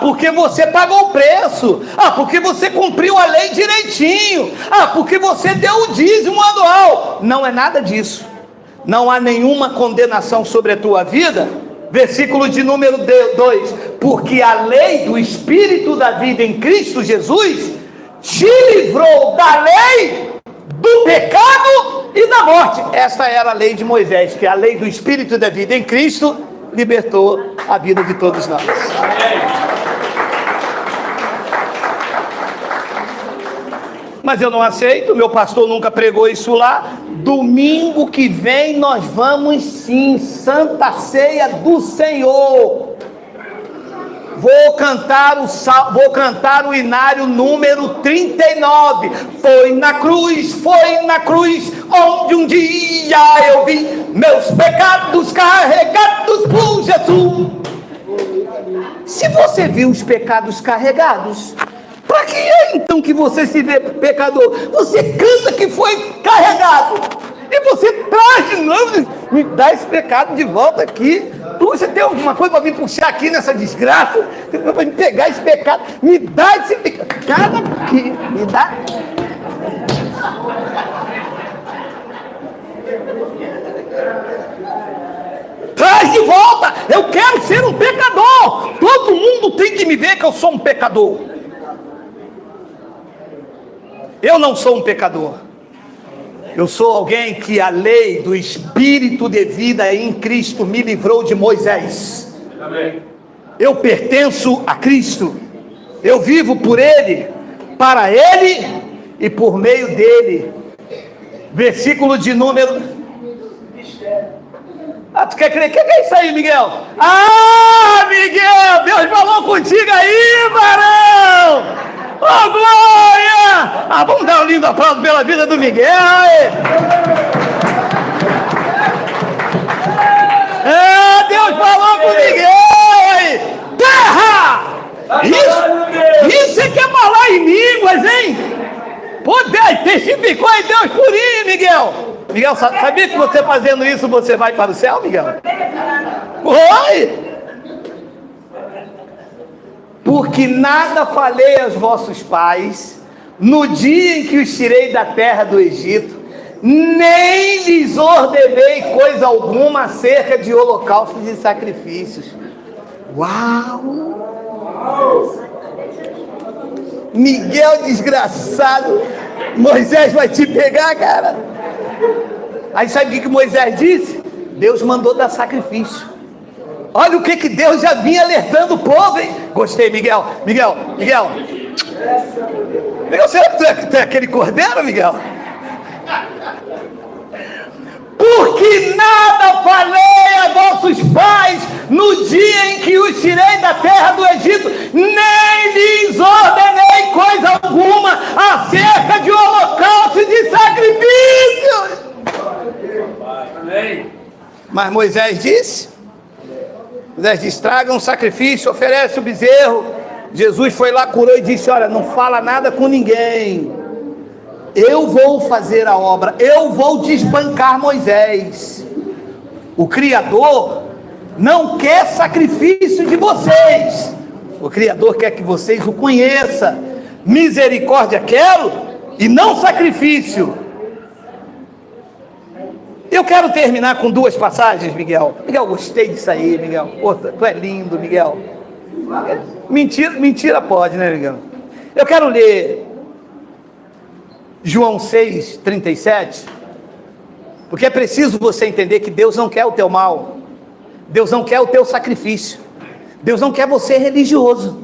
Porque você pagou o preço. Porque você cumpriu a lei direitinho. Porque você deu o dízimo anual. Não é nada disso. Não há nenhuma condenação sobre a tua vida. Versículo de número 2. Porque a lei do Espírito da vida em Cristo Jesus te livrou da lei, do pecado e da morte. Esta era a lei de Moisés, que é a lei do Espírito da vida em Cristo libertou a vida de todos nós. Mas eu não aceito, meu pastor nunca pregou isso lá. Domingo que vem nós vamos sim, Santa Ceia do Senhor. Vou cantar o inário número 39. Foi na cruz, onde um dia eu vi meus pecados carregados por Jesus. Se você viu os pecados carregados, para que é então que você se vê pecador? Você canta que foi carregado e você traz de novo, me dá esse pecado de volta aqui. Você tem alguma coisa para me puxar aqui nessa desgraça? Para me pegar esse pecado? Me dá esse pecado aqui, me dá. de volta. Eu quero ser um pecador. Todo mundo tem que me ver que eu sou um pecador. Eu não sou um pecador. Eu sou alguém que a lei do Espírito de vida em Cristo me livrou de Moisés. Amém. Eu pertenço a Cristo. Eu vivo por Ele, para Ele e por meio dEle. Versículo de número... tu quer crer? O que é isso aí, Miguel? Miguel, Deus falou contigo aí, varão! Ô, glória! Vamos dar um lindo aplauso pela vida do Miguel. Deus falou com Miguel. Terra! Isso é que é falar em línguas, hein? Poder, testificou em Deus purinho, Miguel. Miguel, sabia que você fazendo isso, você vai para o céu, Miguel? Oi! Porque nada falei aos vossos pais, no dia em que os tirei da terra do Egito, nem lhes ordenei coisa alguma acerca de holocaustos e sacrifícios. Uau! Miguel desgraçado, Moisés vai te pegar, cara. Aí sabe o que Moisés disse? Deus mandou dar sacrifício. Olha o que Deus já vinha alertando o povo, hein? Gostei, Miguel, será que tu é aquele cordeiro, Miguel? Porque nada falei a vossos pais no dia em que os tirei da terra do Egito, nem lhes ordenei coisa alguma acerca de holocausto e de sacrifícios. Mas Moisés disse, traga um sacrifício, oferece o bezerro. Jesus foi lá, curou e disse, olha, não fala nada com ninguém. Eu vou fazer a obra, eu vou desbancar Moisés. O Criador não quer sacrifício de vocês. O Criador quer que vocês o conheçam. Misericórdia quero e não sacrifício. Eu quero terminar com duas passagens, Miguel. Miguel, gostei disso aí, Miguel. Pô, tu é lindo, Miguel. Mentira pode, né, Miguel? Eu quero ler João 6:37, porque é preciso você entender que Deus não quer o teu mal, Deus não quer o teu sacrifício, Deus não quer você religioso.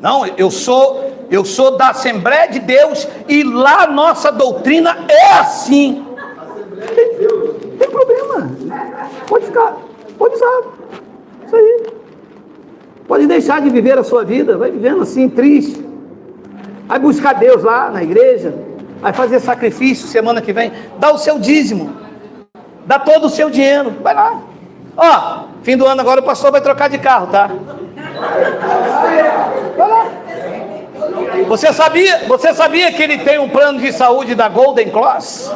Não, eu sou da Assembleia de Deus e lá nossa doutrina é assim. Tem problema, pode ficar, pode usar, isso aí. Pode deixar de viver a sua vida, vai vivendo assim, triste. Vai buscar Deus lá na igreja, vai fazer sacrifício semana que vem, dá o seu dízimo, dá todo o seu dinheiro, vai lá. Ó, fim do ano agora o pastor vai trocar de carro, tá? Vai lá. Você sabia que ele tem um plano de saúde da Golden Cross?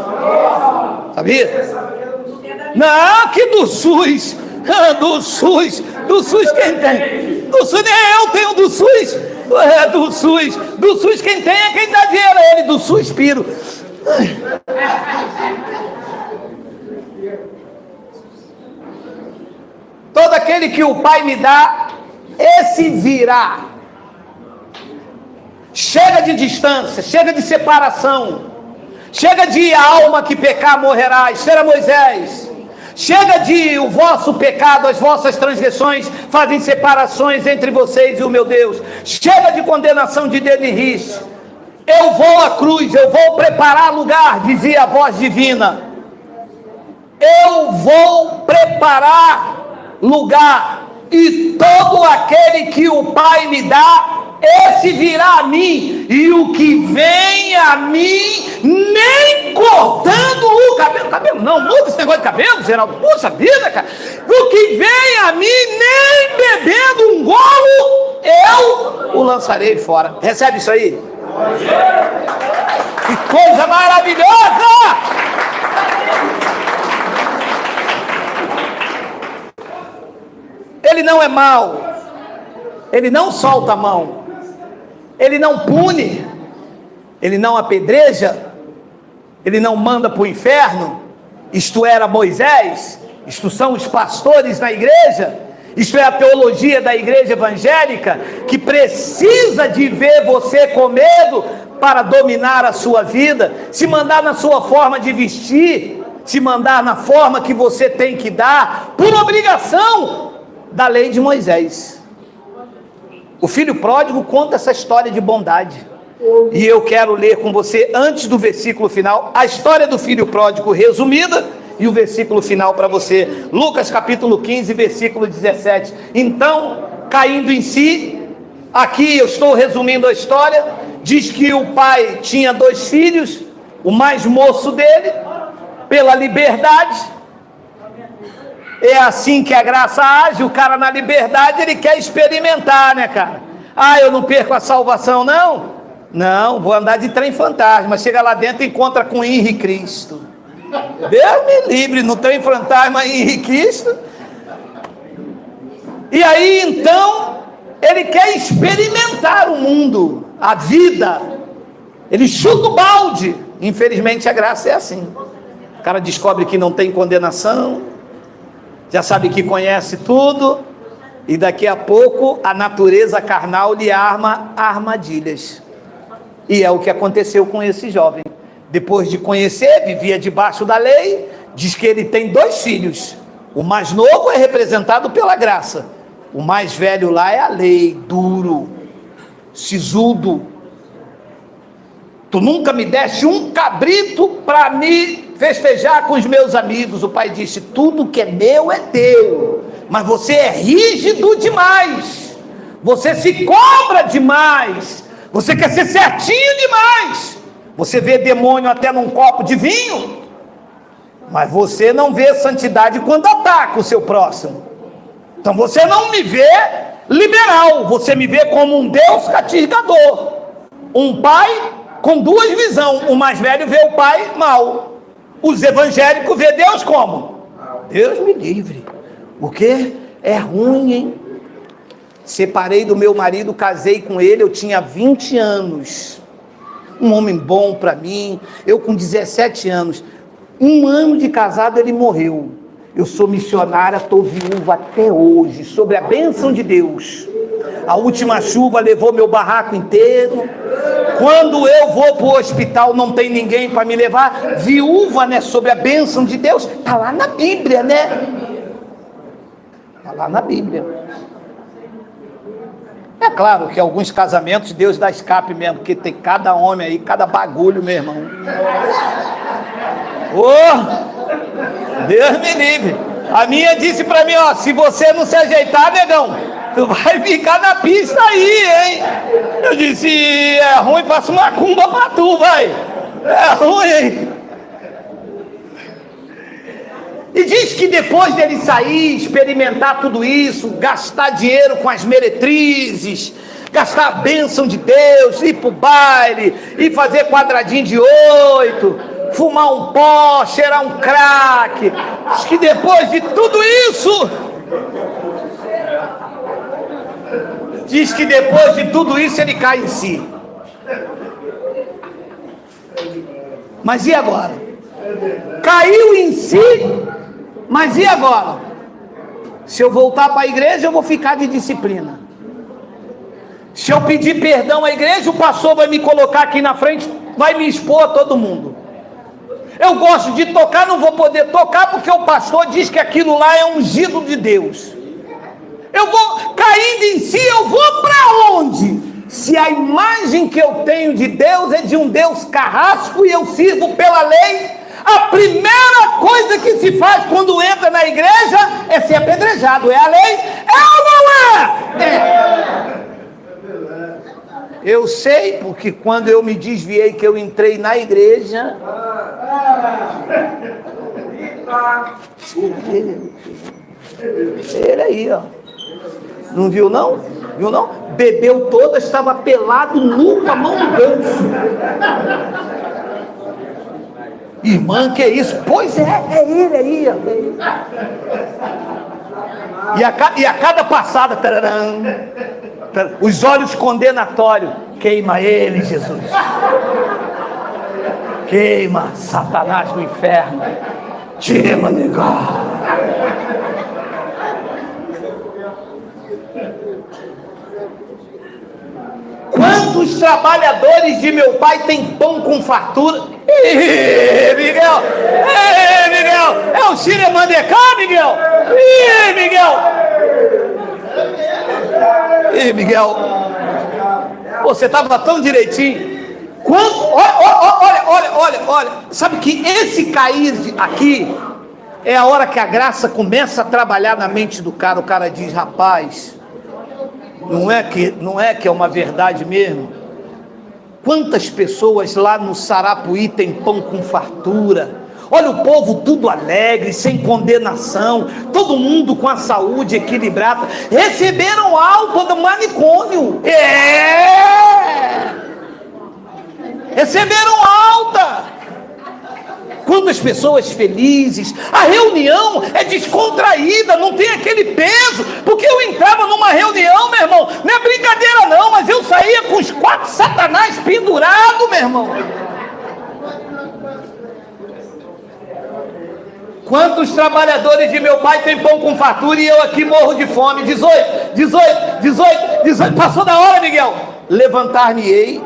Sabia? Não, que do SUS. Do SUS quem tem? Do SUS, eu tenho do SUS. Do SUS quem tem é quem dá dinheiro a ele, do Suspiro. Todo aquele que o Pai me dá, esse virá. Chega de distância, chega de separação, chega de alma que pecar morrerá. Isso era Moisés. Chega de o vosso pecado, as vossas transgressões fazem separações entre vocês e o meu Deus. Chega de condenação de denirrice. Eu vou à cruz, eu vou preparar lugar, dizia a voz divina. Eu vou preparar lugar, e todo aquele que o Pai me dá, esse virá a mim, e o que vem a mim, nem cortando o cabelo não, muda esse negócio de cabelo, Geraldo, puxa vida, cara, o que vem a mim, nem bebendo um golo, eu o lançarei fora. Recebe isso aí? Que coisa maravilhosa! Ele não é mau, ele não solta a mão, ele não pune, ele não apedreja, ele não manda para o inferno. Isto era Moisés, Isto são os pastores na igreja, isto é a teologia da igreja evangélica, que precisa de ver você com medo para dominar a sua vida, se mandar na sua forma de vestir, se mandar na forma que você tem que dar, por obrigação da lei de Moisés. O filho pródigo conta essa história de bondade, e eu quero ler com você, antes do versículo final, a história do filho pródigo resumida, e o versículo final para você. Lucas capítulo 15, versículo 17. Então, caindo em si, aqui eu estou resumindo a história, diz que o pai tinha 2 filhos, o mais moço dele, pela liberdade, é assim que a graça age, o cara na liberdade, ele quer experimentar, né, cara? Ah, eu não perco a salvação, não? Não, vou andar de trem fantasma, chega lá dentro e encontra com Henri Cristo. Deus me livre, no trem fantasma Henri Cristo. E aí, então, ele quer experimentar o mundo, a vida, ele chuta o balde. Infelizmente a graça é assim, o cara descobre que não tem condenação, já sabe que conhece tudo, e daqui a pouco a natureza carnal lhe arma armadilhas, e é o que aconteceu com esse jovem. Depois de conhecer, vivia debaixo da lei, diz que ele tem 2 filhos, o mais novo é representado pela graça, o mais velho lá é a lei, duro, sisudo. Tu nunca me deste um cabrito para me festejar com os meus amigos. O pai disse, tudo que é meu é teu, mas você é rígido demais, você se cobra demais, você quer ser certinho demais, você vê demônio até num copo de vinho, mas você não vê santidade quando ataca o seu próximo. Então você não me vê liberal, você me vê como um Deus castigador, um pai com 2 visões. O mais velho vê o pai mal, os evangélicos vê Deus como? Deus me livre. O que? É ruim, hein? Separei do meu marido, casei com ele, eu tinha 20 anos, um homem bom para mim, eu com 17 anos, 1 ano de casado ele morreu. Eu sou missionária, estou viúva até hoje, sobre a bênção de Deus. A última chuva levou meu barraco inteiro. Quando eu vou para o hospital, não tem ninguém para me levar. Viúva, né? Sobre a bênção de Deus. Está lá na Bíblia, né? Está lá na Bíblia. É claro que alguns casamentos Deus dá escape mesmo, porque tem cada homem aí, cada bagulho, meu irmão. Deus me livre. A minha disse para mim, ó, se você não se ajeitar, negão, tu vai ficar na pista aí, hein? Eu disse, é ruim, faço uma cumba pra tu, vai. É ruim, hein? E diz que depois dele sair, experimentar tudo isso, gastar dinheiro com as meretrizes, gastar a bênção de Deus, ir pro baile, ir fazer quadradinho de 8, fumar um pó, cheirar um crack, diz que depois de tudo isso, ele cai em si. Mas e agora? Caiu em si, mas e agora? Se eu voltar para a igreja, eu vou ficar de disciplina. Se eu pedir perdão à igreja, o pastor vai me colocar aqui na frente, vai me expor a todo mundo. Eu gosto de tocar, não vou poder tocar porque o pastor diz que aquilo lá é ungido de Deus. Eu vou, caindo em si, eu vou para onde? Se a imagem que eu tenho de Deus é de um Deus carrasco e eu sirvo pela lei, a primeira coisa que se faz quando entra na igreja é ser apedrejado. É a lei? É ou não é? É. Eu sei, porque quando eu me desviei, que eu entrei na igreja, ele aí, ó, não viu não? Viu não? Bebeu toda, estava pelado, nu, com a mão no bolso. Irmã, que é isso? Pois é ele aí, ó. E a cada passada, tararam, os olhos condenatórios, queima ele, Jesus, queima Satanás no inferno, tira, negão. Quantos trabalhadores de meu pai têm pão com fartura? Ih, Miguel! Ih, Miguel! É o Xiremandecá, Miguel! Ih, Miguel! Ih, Miguel! Pô, você estava tão direitinho. Olha. Sabe que esse cair aqui é a hora que a graça começa a trabalhar na mente do cara. O cara diz, rapaz, não é que é uma verdade mesmo? Quantas pessoas lá no Sarapuí tem pão com fartura? Olha o povo tudo alegre, sem condenação, todo mundo com a saúde equilibrada, receberam alta do manicômio. Receberam alta. Quantas pessoas felizes. A reunião é descontraída, não tem aquele peso. Porque eu entrava numa reunião, meu irmão, não é brincadeira não, mas eu saía com os 4 satanás pendurados, meu irmão. Quantos trabalhadores de meu pai têm pão com fartura e eu aqui morro de fome? 18. Passou da hora, Miguel. Levantar-me-ei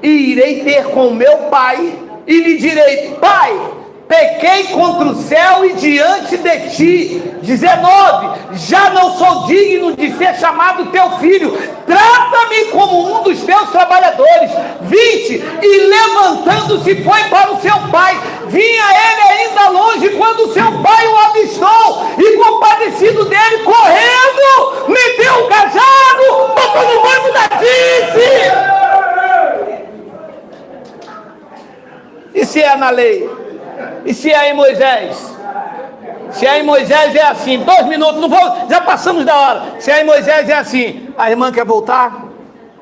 e irei ter com meu pai e lhe direi: Pai, pequei contra o céu e diante de ti. 19. Já não sou digno de ser chamado teu filho. Trata-me como um dos teus trabalhadores. 20. E levantando-se foi para o seu pai. Vinha ele ainda longe quando seu pai o avistou, e compadecido dele, correndo, meteu o cajado, botou no banco da vice. E se é na lei? E se é em Moisés? Se é em Moisés é assim, 2 minutos, não vou, já passamos da hora. Se é em Moisés é assim, a irmã quer voltar?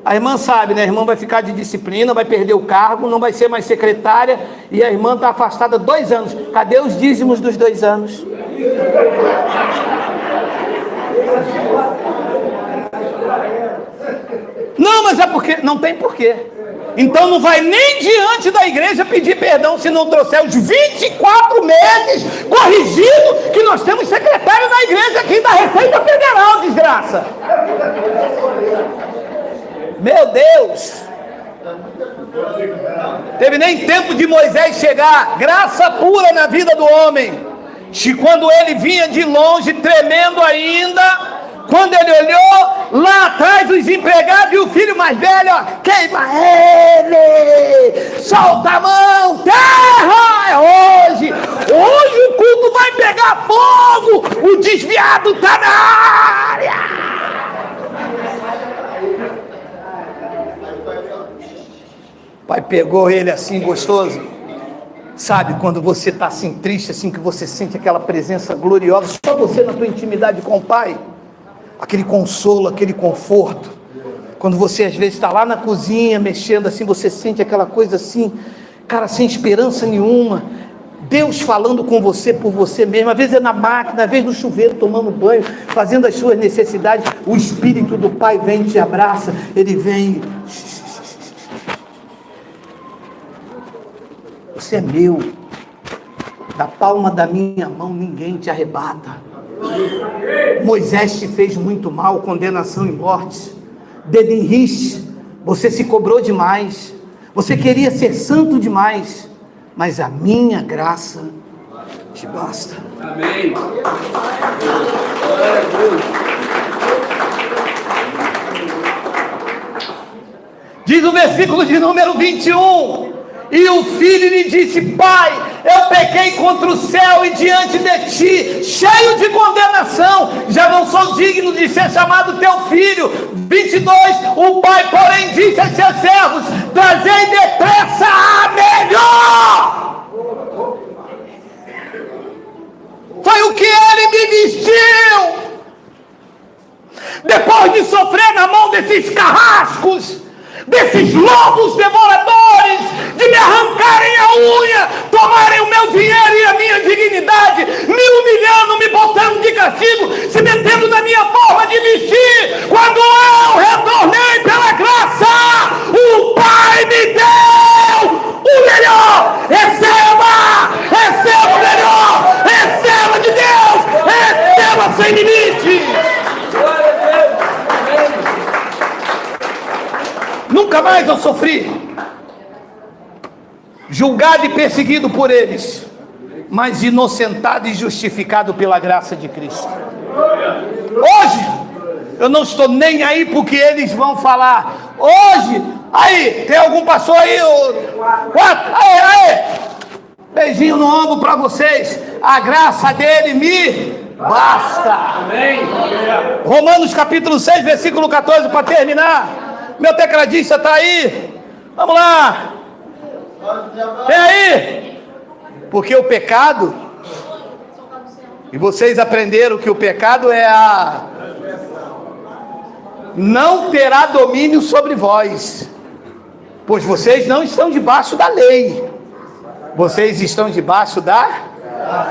A irmã sabe, né? A irmã vai ficar de disciplina, vai perder o cargo, não vai ser mais secretária, e a irmã está afastada 2 anos. Cadê os dízimos dos 2 anos? Não, mas é porque, não tem porquê. Então não vai nem diante da igreja pedir perdão se não trouxer os 24 meses corrigido, que nós temos secretário na igreja aqui da Receita Federal, desgraça. Meu Deus. Teve nem tempo de Moisés chegar. Graça pura na vida do homem. E quando ele vinha de longe, tremendo ainda, quando ele olhou, lá atrás os empregados e o filho mais velho, ó, queima ele, solta a mão, terra, é hoje o culto vai pegar fogo, o desviado está na área. O pai pegou ele assim, gostoso. Sabe, quando você está assim, triste, assim, que você sente aquela presença gloriosa, só você na tua intimidade com o pai, aquele consolo, aquele conforto. Quando você às vezes está lá na cozinha, mexendo assim, você sente aquela coisa assim, cara, sem esperança nenhuma, Deus falando com você por você mesmo, às vezes é na máquina, às vezes no chuveiro, tomando banho, fazendo as suas necessidades, o Espírito do Pai vem e te abraça, ele vem, você é meu, da palma da minha mão ninguém te arrebata. Moisés te fez muito mal, condenação e morte, dedo em riste, você se cobrou demais, você queria ser santo demais, mas a minha graça te basta. Amém. Diz o versículo de número 21, e o filho lhe disse: Pai, eu pequei contra o céu e diante de ti, cheio de condenação, já não sou digno de ser chamado teu filho. 22, o pai porém disse a seus servos: trazei depressa a melhor. Foi o que ele me vestiu. Depois de sofrer na mão desses carrascos, desses lobos devoradores, de me arrancarem a unha, tomarem o meu dinheiro e a minha dignidade, me humilhando, me botando de castigo, se metendo na minha forma de vestir, quando eu retornei pela graça, o Pai me deu o melhor. Receba o melhor, receba de Deus, receba sem limite. Nunca mais eu sofri, julgado e perseguido por eles, mas inocentado e justificado pela graça de Cristo. Hoje, eu não estou nem aí porque eles vão falar. Hoje, aí, tem algum pastor aí? 4, aí. Beijinho no ombro para vocês. A graça dele me basta. Amém. Romanos capítulo 6, versículo 14, para terminar. Meu tecladista está aí. Vamos lá. Vem aí. Porque o pecado, e vocês aprenderam que o pecado é não terá domínio sobre vós, pois vocês não estão debaixo da lei, vocês estão debaixo da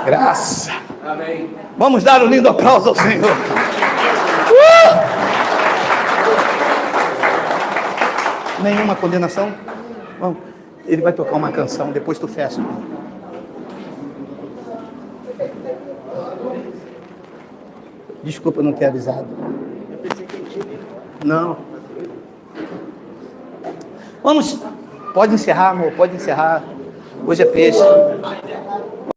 graça. Amém. Vamos dar um lindo aplauso ao Senhor. Nenhuma condenação? Vamos. Ele vai tocar uma canção, depois tu fecha. Desculpa não ter avisado. Não. Vamos. Pode encerrar, amor. Pode encerrar. Hoje é peixe.